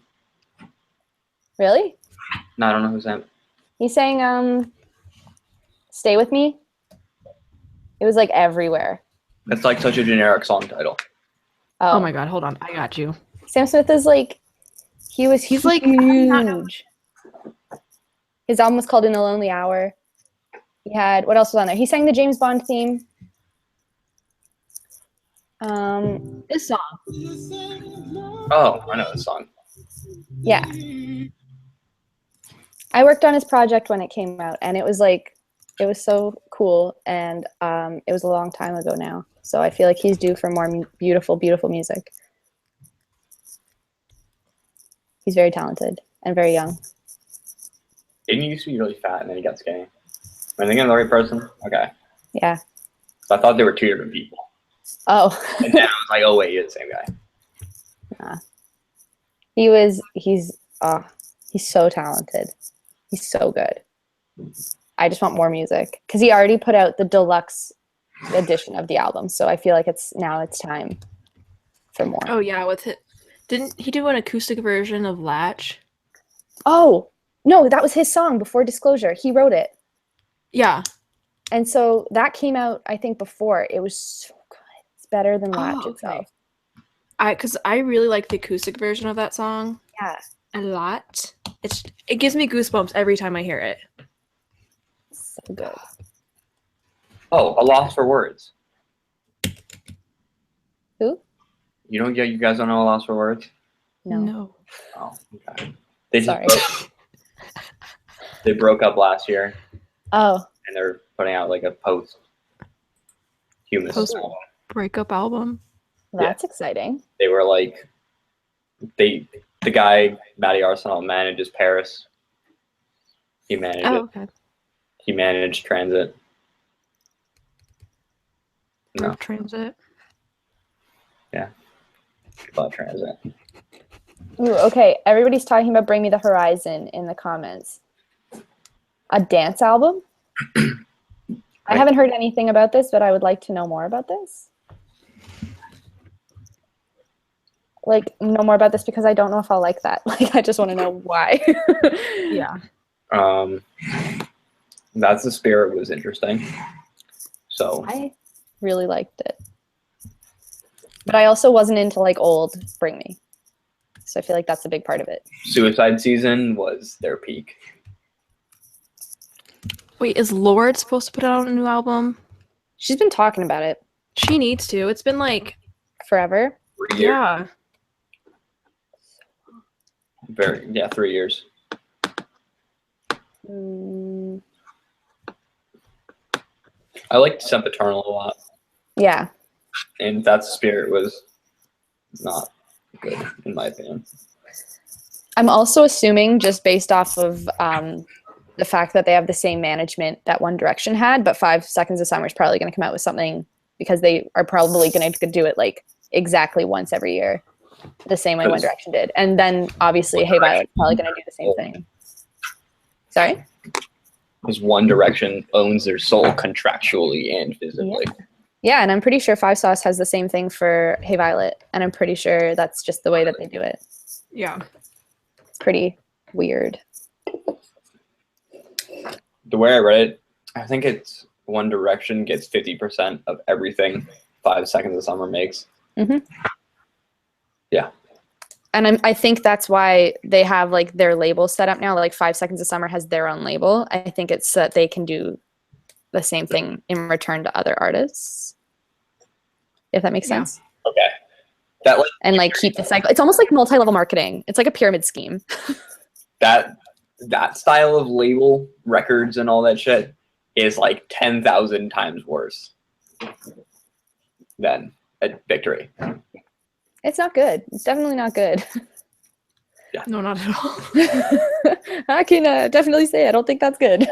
Really? No, I don't know who's Sam. He sang Stay With Me. It was like everywhere. That's like such a generic song title. Oh my god, hold on. I got you. Sam Smith is like, he's like huge. His album was called In the Lonely Hour. He had, what else was on there? He sang the James Bond theme. This song. Oh, I know this song. Yeah. I worked on his project when it came out, and it was like, it was so cool, and it was a long time ago now. So I feel like he's due for more beautiful, beautiful music. He's very talented and very young. Didn't he used to be really fat and then he got skinny? Am I thinking of the right person? Okay. Yeah. So I thought they were two different people. Oh. And then I was like, oh wait, you're the same guy. He's so talented. He's so good. I just want more music because he already put out the deluxe edition of the album, so I feel like it's time for more. Oh yeah, with it. Didn't he do an acoustic version of Latch? Oh no, that was his song before Disclosure. He wrote it, Yeah. and so that came out I think before. It was so good. It's better than Latch itself. Because I really like the acoustic version of that song. Yeah, a lot. It gives me goosebumps every time I hear it. so good. Oh, A Loss for Words. Who? You guys don't know A Loss for Words? No. Oh, okay. They Sorry. They broke up last year, Oh, and they're putting out like a post-humus album. Breakup album. that's exciting. They were like, the guy Matty Arsenal manages Paris. He managed it. Okay. He managed Transit. No, Transit. about Transit. Ooh, okay, everybody's talking about Bring Me the Horizon in the comments. A dance album? I haven't heard anything about this, but I would like to know more about this. Like, know more about this because I don't know if I'll like that. Like, I just want to know why. Yeah. That's the Spirit was interesting. So I really liked it. But I also wasn't into, like, old Bring Me. So I feel like that's a big part of it. Suicide Season was their peak. Wait, is Lorde supposed to put out a new album? She's been talking about it She needs to. It's been like forever. 3 years. yeah. 3 years. Mm, I liked Sempiternal a lot, yeah. and That's the Spirit was not good in my opinion. I'm also assuming, just based off of the fact that they have the same management that One Direction had, but 5 Seconds of Summer is probably going to come out with something because they are probably going to do it like exactly once every year, the same way One Direction did. And then obviously Hey Violet's probably going to do the same thing. Sorry? Because One Direction owns their soul contractually and physically. Yeah, and I'm pretty sure Five Sauce has the same thing for Hey Violet, and I'm pretty sure that's just the way that they do it. Yeah. It's pretty weird. The way I read it, I think it's One Direction gets 50% of everything 5 Seconds of Summer makes. Mm-hmm. Yeah. And I think that's why they have like their label set up now. Like 5 Seconds of Summer has their own label. I think it's so that they can do the same thing in return to other artists. If that makes sense. Okay. That like And like keep the cycle. It's almost like multi-level marketing. It's like a pyramid scheme. that style of label records and all that shit is like 10,000 times worse than a Victory. It's not good. It's definitely not good. Yeah. No, not at all. I can definitely say I don't think that's good.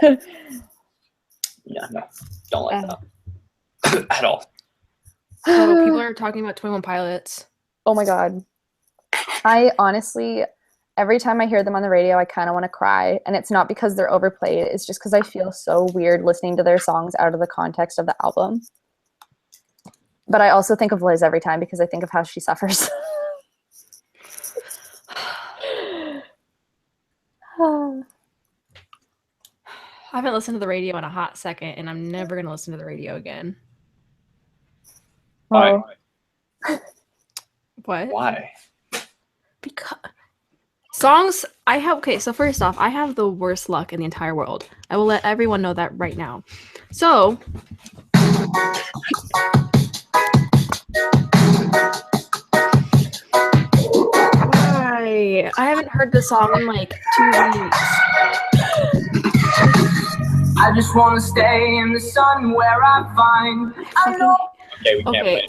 Yeah, no, don't like that at all. Oh, people are talking about 21 Pilots. Oh my god. I honestly, every time I hear them on the radio, I kind of want to cry. And it's not because they're overplayed. It's just because I feel so weird listening to their songs out of the context of the album. But I also think of Liz every time because I think of how she suffers. I haven't listened to the radio in a hot second, and I'm never going to listen to the radio again. Why? What? Why? Because songs I have. Okay, so first off, I have the worst luck in the entire world. I will let everyone know that right now. So why? I haven't heard this song in like 2 weeks. I just want to stay in the sun where I find I know. Okay, we can't Okay. play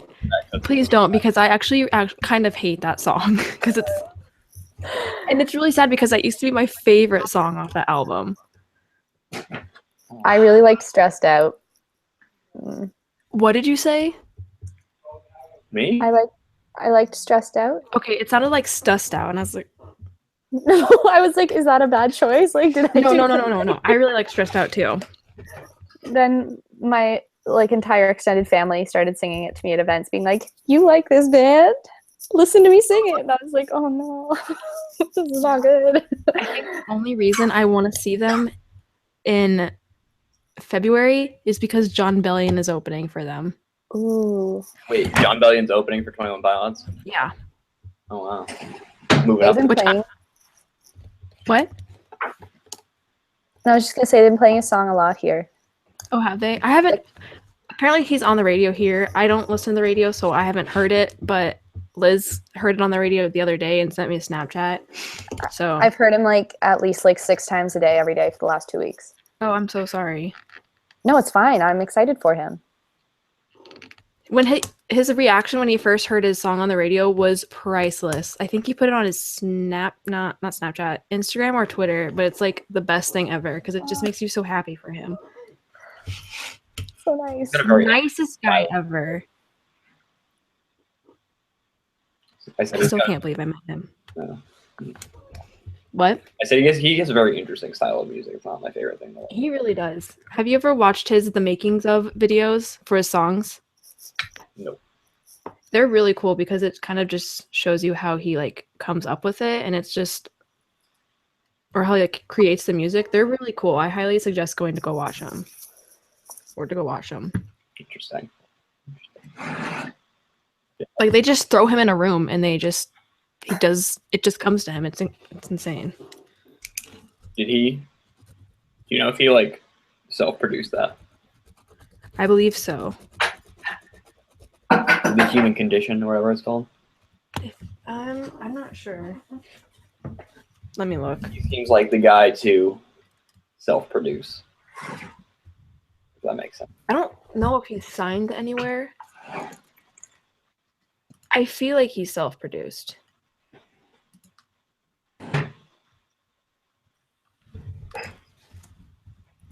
that. Please don't, because I actually kind of hate that song because it's really sad because that used to be my favorite song off that album. I really liked Stressed Out. Mm. What did you say? Me? I liked Stressed Out. Okay, it sounded like stussed out, and I was like, No, I was like, is that a bad choice? Like, did I no, do no, no, no, no, no. I really like stressed out too. Then my like entire extended family started singing it to me at events, being like, "You like this band? Listen to me sing it." And I was like, "Oh no, this is not good." I think the only reason I want to see them in February is because John Bellion is opening for them. Ooh, Wait, John Bellion's opening for 21 Pilots? Yeah. Oh, wow. Moving they've up. been Which playing. What? No, I was just gonna say they've been playing a song a lot here. Oh, have they? I haven't. Apparently, he's on the radio here. I don't listen to the radio, so I haven't heard it. But Liz heard it on the radio the other day and sent me a Snapchat. So, I've heard him like at least like 6 times a day every day for the last 2 weeks. oh, I'm so sorry. No, it's fine. I'm excited for him. When his reaction when he first heard his song on the radio was priceless. I think he put it on his not Snapchat, Instagram or Twitter, but it's like the best thing ever because it just makes you so happy for him. So nice. Got a very- Nicest guy ever. I said I he's still got- can't believe I met him. No. What? I said he has a very interesting style of music. It's not my favorite thing. He really does. Have you ever watched his The Makings of videos for his songs? No. They're really cool because it kind of just shows you how he like comes up with it, and it's just or how he like creates the music. They're really cool. I highly suggest going to go watch them. Or to go watch them. Interesting. Like they just throw him in a room and it just comes to him. It's insane. Did he? Do you know if he like self-produced that? I believe so. The Human Condition, or whatever it's called. I'm not sure. Let me look. He seems like the guy to self-produce. If that makes sense. I don't know if he's signed anywhere. I feel like he's self-produced.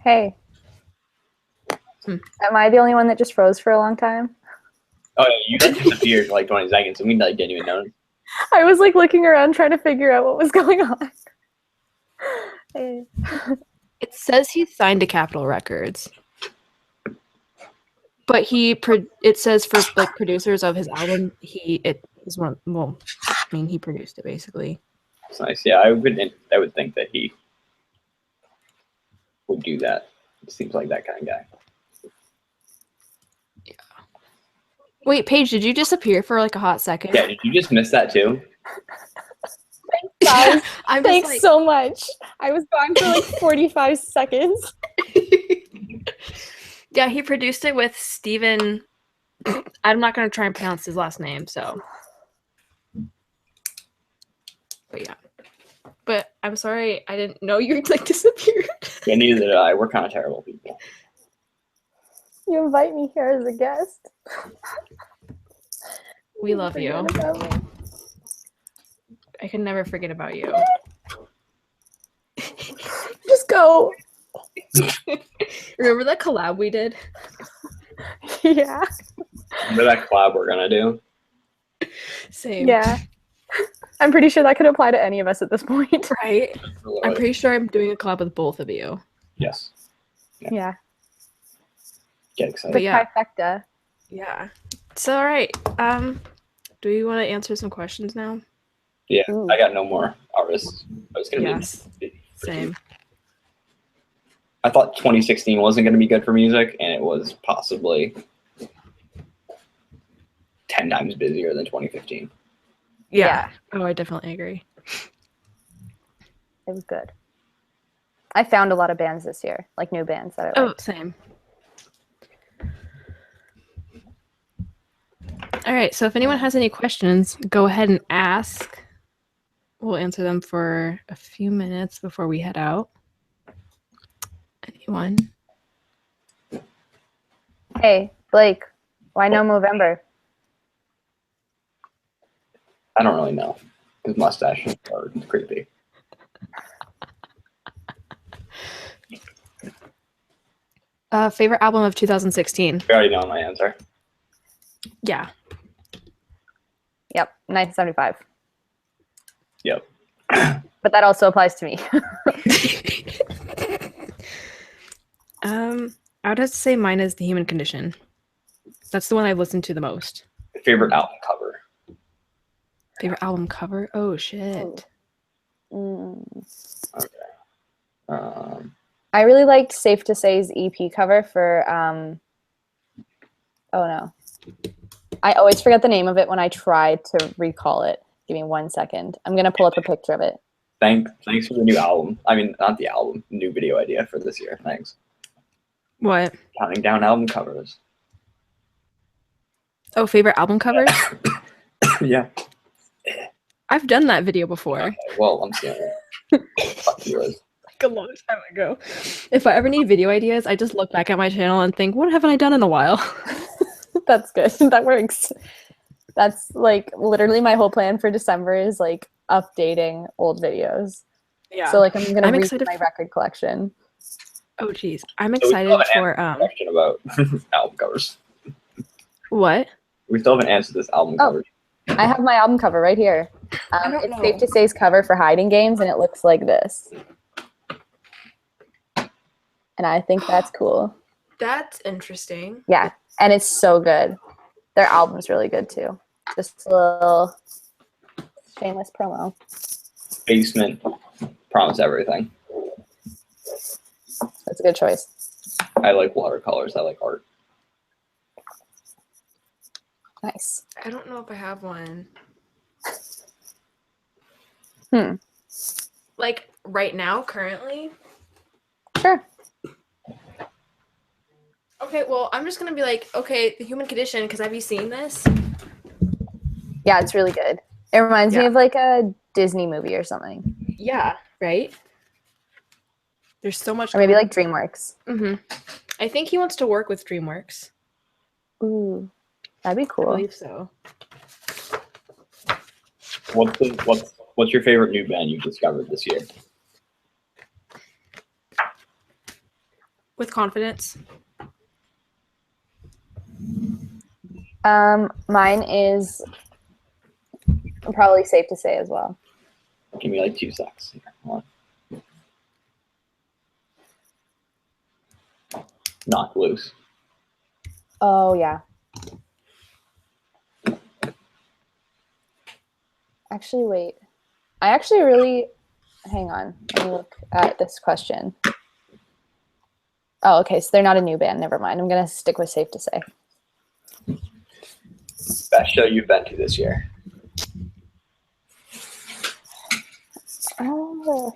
Hey. Am I the only one that just froze for a long time? Oh, yeah, you just disappeared for like 20 seconds, and we like didn't even notice. I was like looking around trying to figure out what was going on. Hey. It says he's signed to Capitol Records. But it says for like producers of his album, it is one. Well, I mean, he produced it basically. It's nice. Yeah, I would think that he would do that. It seems like that kind of guy. Wait, Paige, did you disappear for like a hot second? Yeah, did you just miss that too? Guys, I'm just thanks like, so much. I was gone for like 45 seconds. yeah, he produced it with Steven. I'm not going to try and pronounce his last name, so. But yeah. But I'm sorry, I didn't know you like disappeared. Yeah, neither did I. We're kind of terrible people. You invite me here as a guest. We love you. Forget about me. I can never forget about you. Just go. Remember that collab we did? Yeah. Remember that collab we're gonna do? Same. Yeah. I'm pretty sure that could apply to any of us at this point. Right? I'm pretty sure I'm doing a collab with both of you. Yes. Yeah. Get excited. But yeah. Trifecta. Yeah. So all right. Do you want to answer some questions now? Yeah, Ooh. I got no more artists. I was gonna Yes. be Same. I thought 2016 wasn't gonna be good for music, and it was possibly 10 times busier than 2015. Yeah. Oh, I definitely agree. It was good. I found a lot of bands this year, like new bands that I Oh, like. same. All right. So if anyone has any questions, go ahead and ask. We'll answer them for a few minutes before we head out. Anyone? Hey, Blake, why no Movember? I don't really know. His mustache are creepy. Favorite album of 2016. We already know my answer. Yeah. Yep, 1975. Yep. But that also applies to me. I would have to say mine is The Human Condition. That's the one I've listened to the most. Favorite album cover. Favorite album cover? Oh shit. Okay. I really liked Safe to Say's EP cover for oh no. I always forget the name of it when I try to recall it. Give me 1 second. I'm gonna pull up a picture of it. Thanks for the new album. I mean, not the album, new video idea for this year. Thanks. What? Counting down album covers. Oh, favorite album covers? Yeah. I've done that video before. Okay, well, I'm seeing it. Fuck yours. Like a long time ago. If I ever need video ideas, I just look back at my channel and think, what haven't I done in a while? That's good. That works. That's like literally my whole plan for December is like updating old videos. Yeah. So like I'm gonna read excited my record collection. Oh geez. I'm So we excited still haven't for answered the question about album covers. what? We still haven't answered this album cover. I have my album cover right here. don't It's know. Safe to Say's cover for Hiding Games, and it looks like this. And I think that's cool. That's interesting. Yeah, and it's so good. Their album's really good too. Just a little shameless promo. Basement. Promise Everything. That's a good choice. I like watercolors. I like art. Nice. I don't know if I have one. Like right now, currently? Sure. Okay, well, I'm just gonna be like, okay, The Human Condition, because have you seen this? Yeah, it's really good. It reminds me Yeah. of like a Disney movie or something. Yeah, right? There's so much. Or maybe like DreamWorks. I think he wants to work with DreamWorks. Ooh, that'd be I cool. believe so. What's your favorite new band you've discovered this year? With confidence. Mine is probably Safe to Say as well. Give me like 2 seconds. Here. Hold on. Knock Loose. Oh yeah. Actually, wait. I actually really hang on. Let me look at this question. Oh, okay. So they're not a new band. Never mind. I'm gonna stick with Safe to Say. Best show you've been to this year? Oh.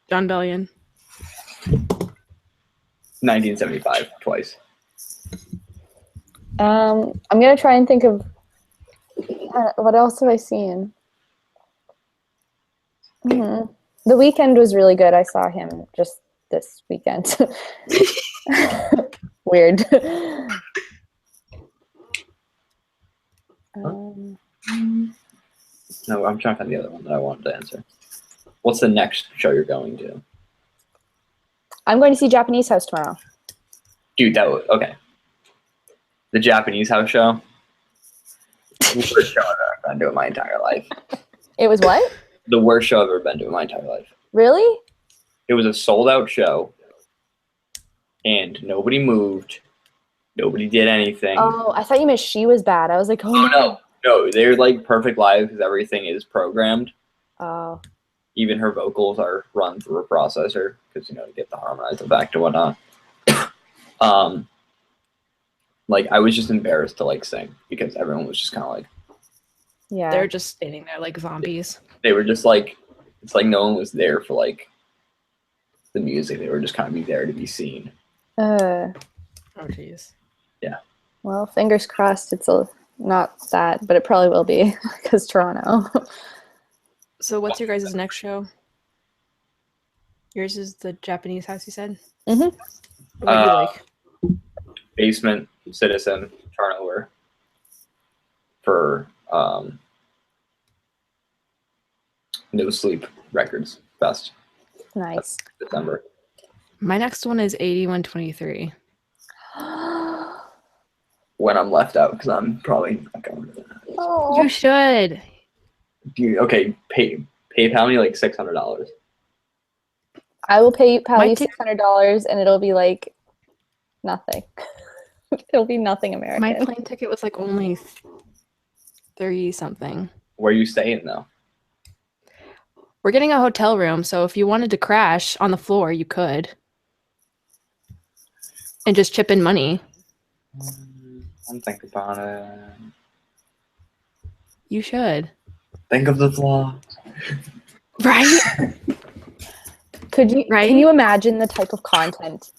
John Bellion. 1975, twice. I'm gonna try and think of what else have I seen. The Weeknd was really good. I saw him just this weekend. Weird. No, I'm trying to find the other one that I wanted to answer. What's the next show you're going to? I'm going to see Japanese House tomorrow. Dude, that was okay. The Japanese house show. The worst show I've ever been to in my entire life. It was what? The worst show I've ever been to in my entire life. Really? It was a sold out show, and nobody moved. Nobody did anything. Oh, I thought you meant She Was Bad. I was like, oh no. No, they're like perfect live because everything is programmed. Oh. Even her vocals are run through a processor because to get the harmonized effect and whatnot. Like I was just embarrassed to like sing because everyone was just kind of like, Yeah. They're just standing there like zombies. they were just like, it's like no one was there for like the music. They were just kind of be there to be seen. Oh jeez. Yeah. Well, fingers crossed it's not that, but it probably will be because Toronto. So what's your guys' next show? Yours is the Japanese house, you said? Mhm. What do you like? Basement, Citizen, Turnover for No Sleep Records Fest. Nice. December. My next one is 8123. When I'm left out, because I'm probably not going to that. You should. Okay, PayPal me like $600. I will pay PayPal you tick- $600 and it'll be like nothing. It'll be nothing American. My plane ticket was like only 30 something. Where are you staying though? We're getting a hotel room, so if you wanted to crash on the floor, you could. And just chip in money. I'm thinking about it. You should. Think of the vlog. Right? Could you Right? Can you imagine the type of content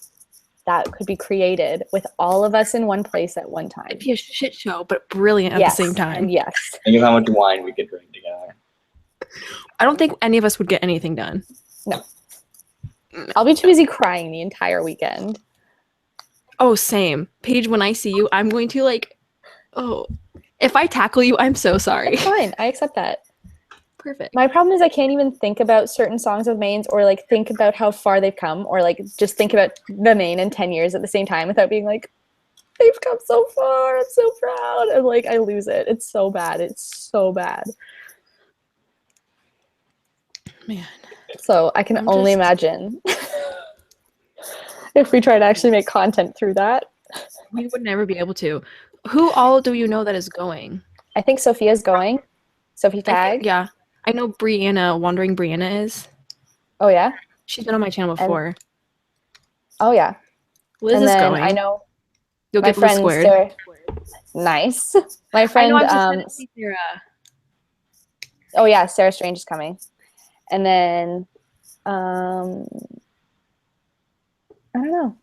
that could be created with all of us in one place at one time? It'd be a shit show, but brilliant at the same time. And yes. Think of how much wine we could drink together. I don't think any of us would get anything done. I'll be too busy crying the entire weekend. Oh, same. Paige, when I see you, I'm going to like, oh, if I tackle you, I'm so sorry. It's fine. I accept that. Perfect. My problem is I can't even think about certain songs of Maine's or like think about how far they've come or like just think about the Maine in 10 years at the same time without being like, they've come so far. I'm so proud. And like, I lose it. It's so bad. It's so bad. Man. So I can only imagine if we try to actually make content through that. We would never be able to. Who all do you know that is going? I think Sophia's going. Sophie Tag. Yeah. I know Brianna, Wandering Brianna is. Oh, yeah? She's been on my channel before. Oh, yeah. Liz and is then going. I know You'll my get Liz friend squared. Sarah. Nice. My I friend, know, I'm just gonna see Sarah. oh, yeah, Sarah Strange is coming. And then, I don't know.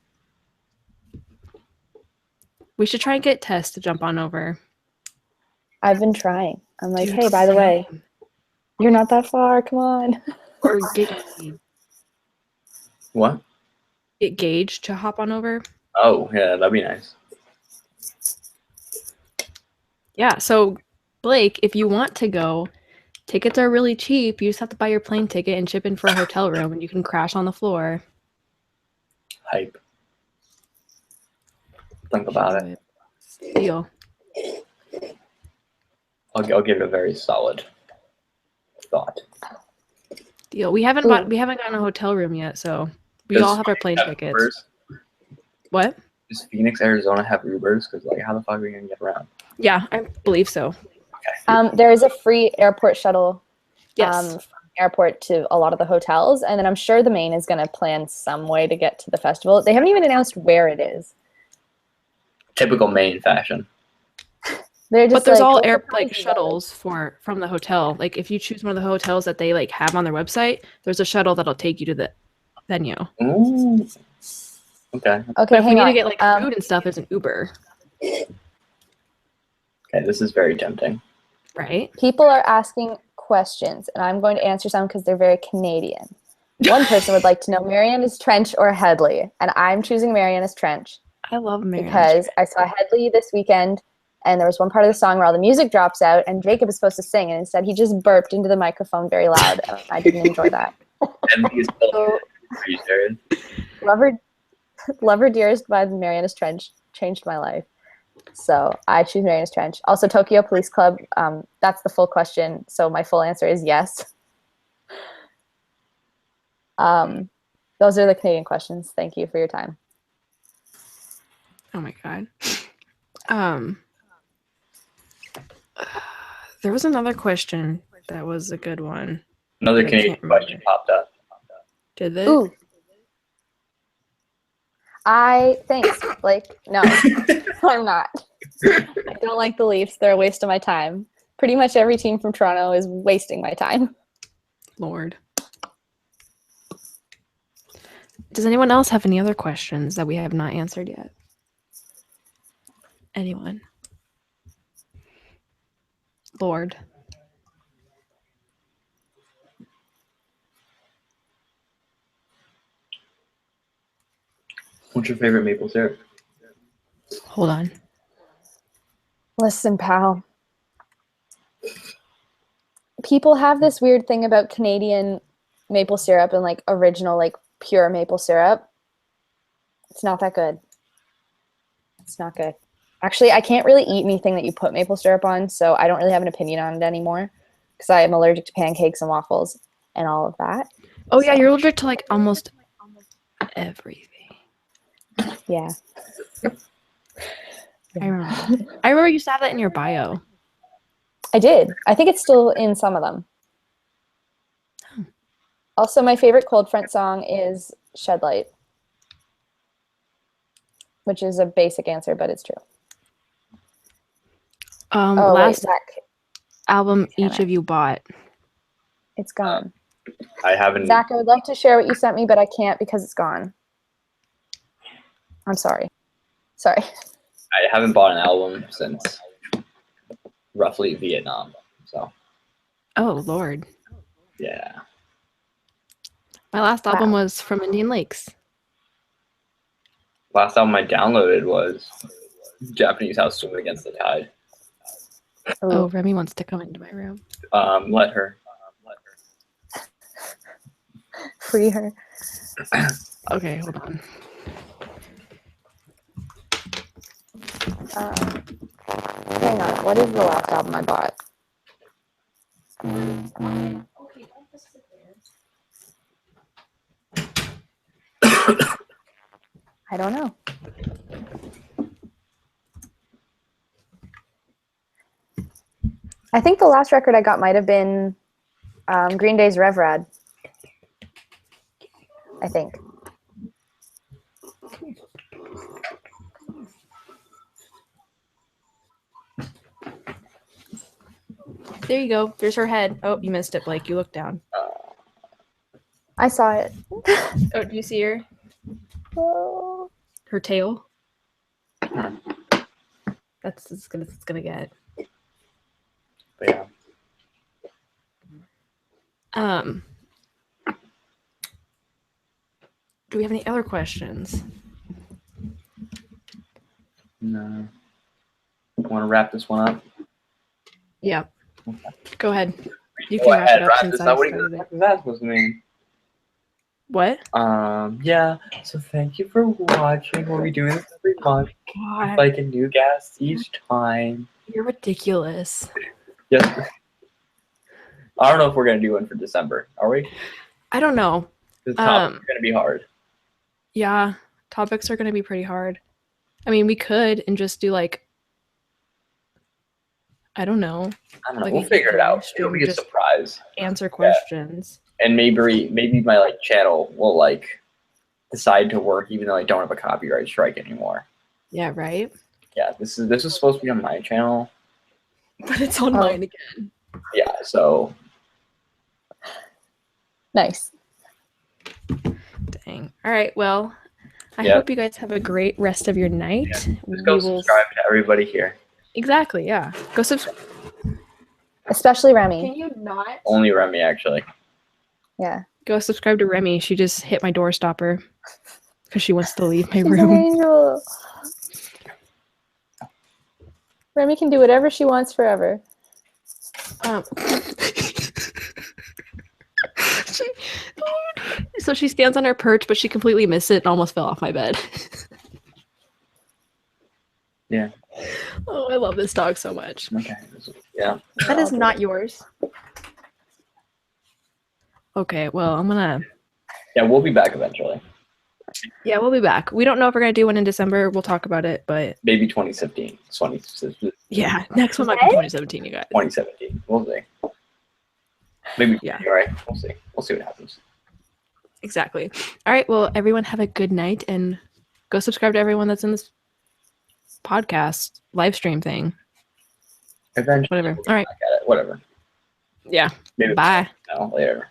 We should try and get Tess to jump on over. I've been trying. I'm like, Dude, hey, by the way, you're not that far. Come on. Or get What? Gage to hop on over. Oh, yeah, that'd be nice. Yeah, so Blake, if you want to go, tickets are really cheap. You just have to buy your plane ticket and chip in for a hotel room, and you can crash on the floor. Hype. Think about it. Deal. I'll give it a very solid thought. Deal. We haven't gotten a hotel room yet, so we all have our plane tickets. Ubers? What? Does Phoenix, Arizona have Ubers? Because like, how the fuck are we gonna get around? Yeah, I believe so. Okay. There is a free airport shuttle Yes. from airport to a lot of the hotels. And then I'm sure the Maine is going to plan some way to get to the festival. They haven't even announced where it is. Typical Maine fashion. They're just But there's like, all "What's the price of shuttles from the hotel. Like if you choose one of the hotels that they like have on their website, there's a shuttle that'll take you to the venue. Ooh. Okay. it?" Okay, But if we hang need on. to get like food and stuff, there's an Uber, Okay, this is very tempting. right? People are asking questions, and I'm going to answer some because they're very Canadian. One person would like to know Mariana's Trench or Headley, and I'm choosing Mariana's Trench I love Marianne. because I saw Headley this weekend, and there was one part of the song where all the music drops out, and Jacob is supposed to sing, and instead he just burped into the microphone very loud. And I didn't enjoy that. And he's still So, are you serious? Lover Dearest by Mariana's Trench changed my life. So I choose Mariana's Trench. Also, Tokyo Police Club, that's the full question. So my full answer is yes. Those are the Canadian questions. Thank you for your time. Oh my god. There was another question that was a good one. Another I Canadian can't remember. question popped up. Did they? Ooh. Thanks, Blake. No, I'm not. I don't like the Leafs. They're a waste of my time. Pretty much every team from Toronto is wasting my time. Lord. Does anyone else have any other questions that we have not answered yet? Anyone? Lord. What's your favorite maple syrup? Hold on. Listen, pal. People have this weird thing about Canadian maple syrup and like original, like pure maple syrup. It's not that good. It's not good. Actually, I can't really eat anything that you put maple syrup on, so I don't really have an opinion on it anymore because I am allergic to pancakes and waffles and all of that. Oh yeah, So, you're allergic to like almost everything. yeah. I remember. I remember you used to have that in your bio. I did. I think it's still in some of them. Also, my favorite cold front song is Shed Light, which is a basic answer, but it's true. Oh, wait, Last Zach, album each of you bought. it's gone. I haven't. Zach, I would love to share what you sent me, but I can't because it's gone. I'm sorry. Sorry. I haven't bought an album since roughly Vietnam. So. Oh Lord. Yeah. My last album Wow. was from Indian Lakes. Last album I downloaded was Japanese House Swim Against the Tide. Oh, Remy wants to come into my room. Let her. Free her. Okay, hold on. Hang on. What is the last album I bought? I don't know. I think the last record I got might have been Green Day's Rev Rad. I think. There you go. There's her head. Oh, you missed it, Blake. You looked down. I saw it. Oh, do you see her? Oh. Her tail? That's as good as it's gonna get. But yeah. Do we have any other questions? No. Want to wrap this one up? Yeah. Go ahead. You Go can wrap ahead, it up wrap since this I up. What started it. is that supposed to mean? What? Yeah. So thank you for watching. We'll be doing this every month, God, like a new guest each time. you're ridiculous. Yes. I don't know if we're gonna do one for December. Are we? I don't know. The topic's gonna be hard. Yeah, topics are gonna be pretty hard. I mean, we could and just do like, I don't know. I don't know. Like We'll a figure it out. Livestream, It'll be a just surprise. answer questions. And maybe my like channel will like decide to work even though I don't have a copyright strike anymore. Yeah, right. Yeah, this is supposed to be on my channel. But it's on mine again. Yeah, so Nice. Dang. All right. Well, I Yeah. hope you guys have a great rest of your night. just go subscribe to everybody here. Exactly. Yeah. Go subscribe. Especially Remy. Can you not? Only Remy actually. Yeah. Go subscribe to Remy. She just hit my door stopper because she wants to leave my She's an room. angel. Remy can do whatever she wants forever. So she stands on her perch, but she completely missed it and almost fell off my bed. Yeah. Oh, I love this dog so much. Okay. Yeah. That is not yours. Okay, well, I'm gonna. Yeah, we'll be back eventually. Yeah, we'll be back. We don't know if we're gonna do one in December. We'll talk about it, but Maybe 2017. 2017. yeah, next one might be 2017, you guys. 2017. We'll see. Maybe Yeah. January. We'll see. We'll see what happens. Exactly. All right. Well, everyone have a good night and go subscribe to everyone that's in this podcast live stream thing. Eventually. Whatever. All right. Look at it. Whatever. Yeah. Maybe Bye. no, later.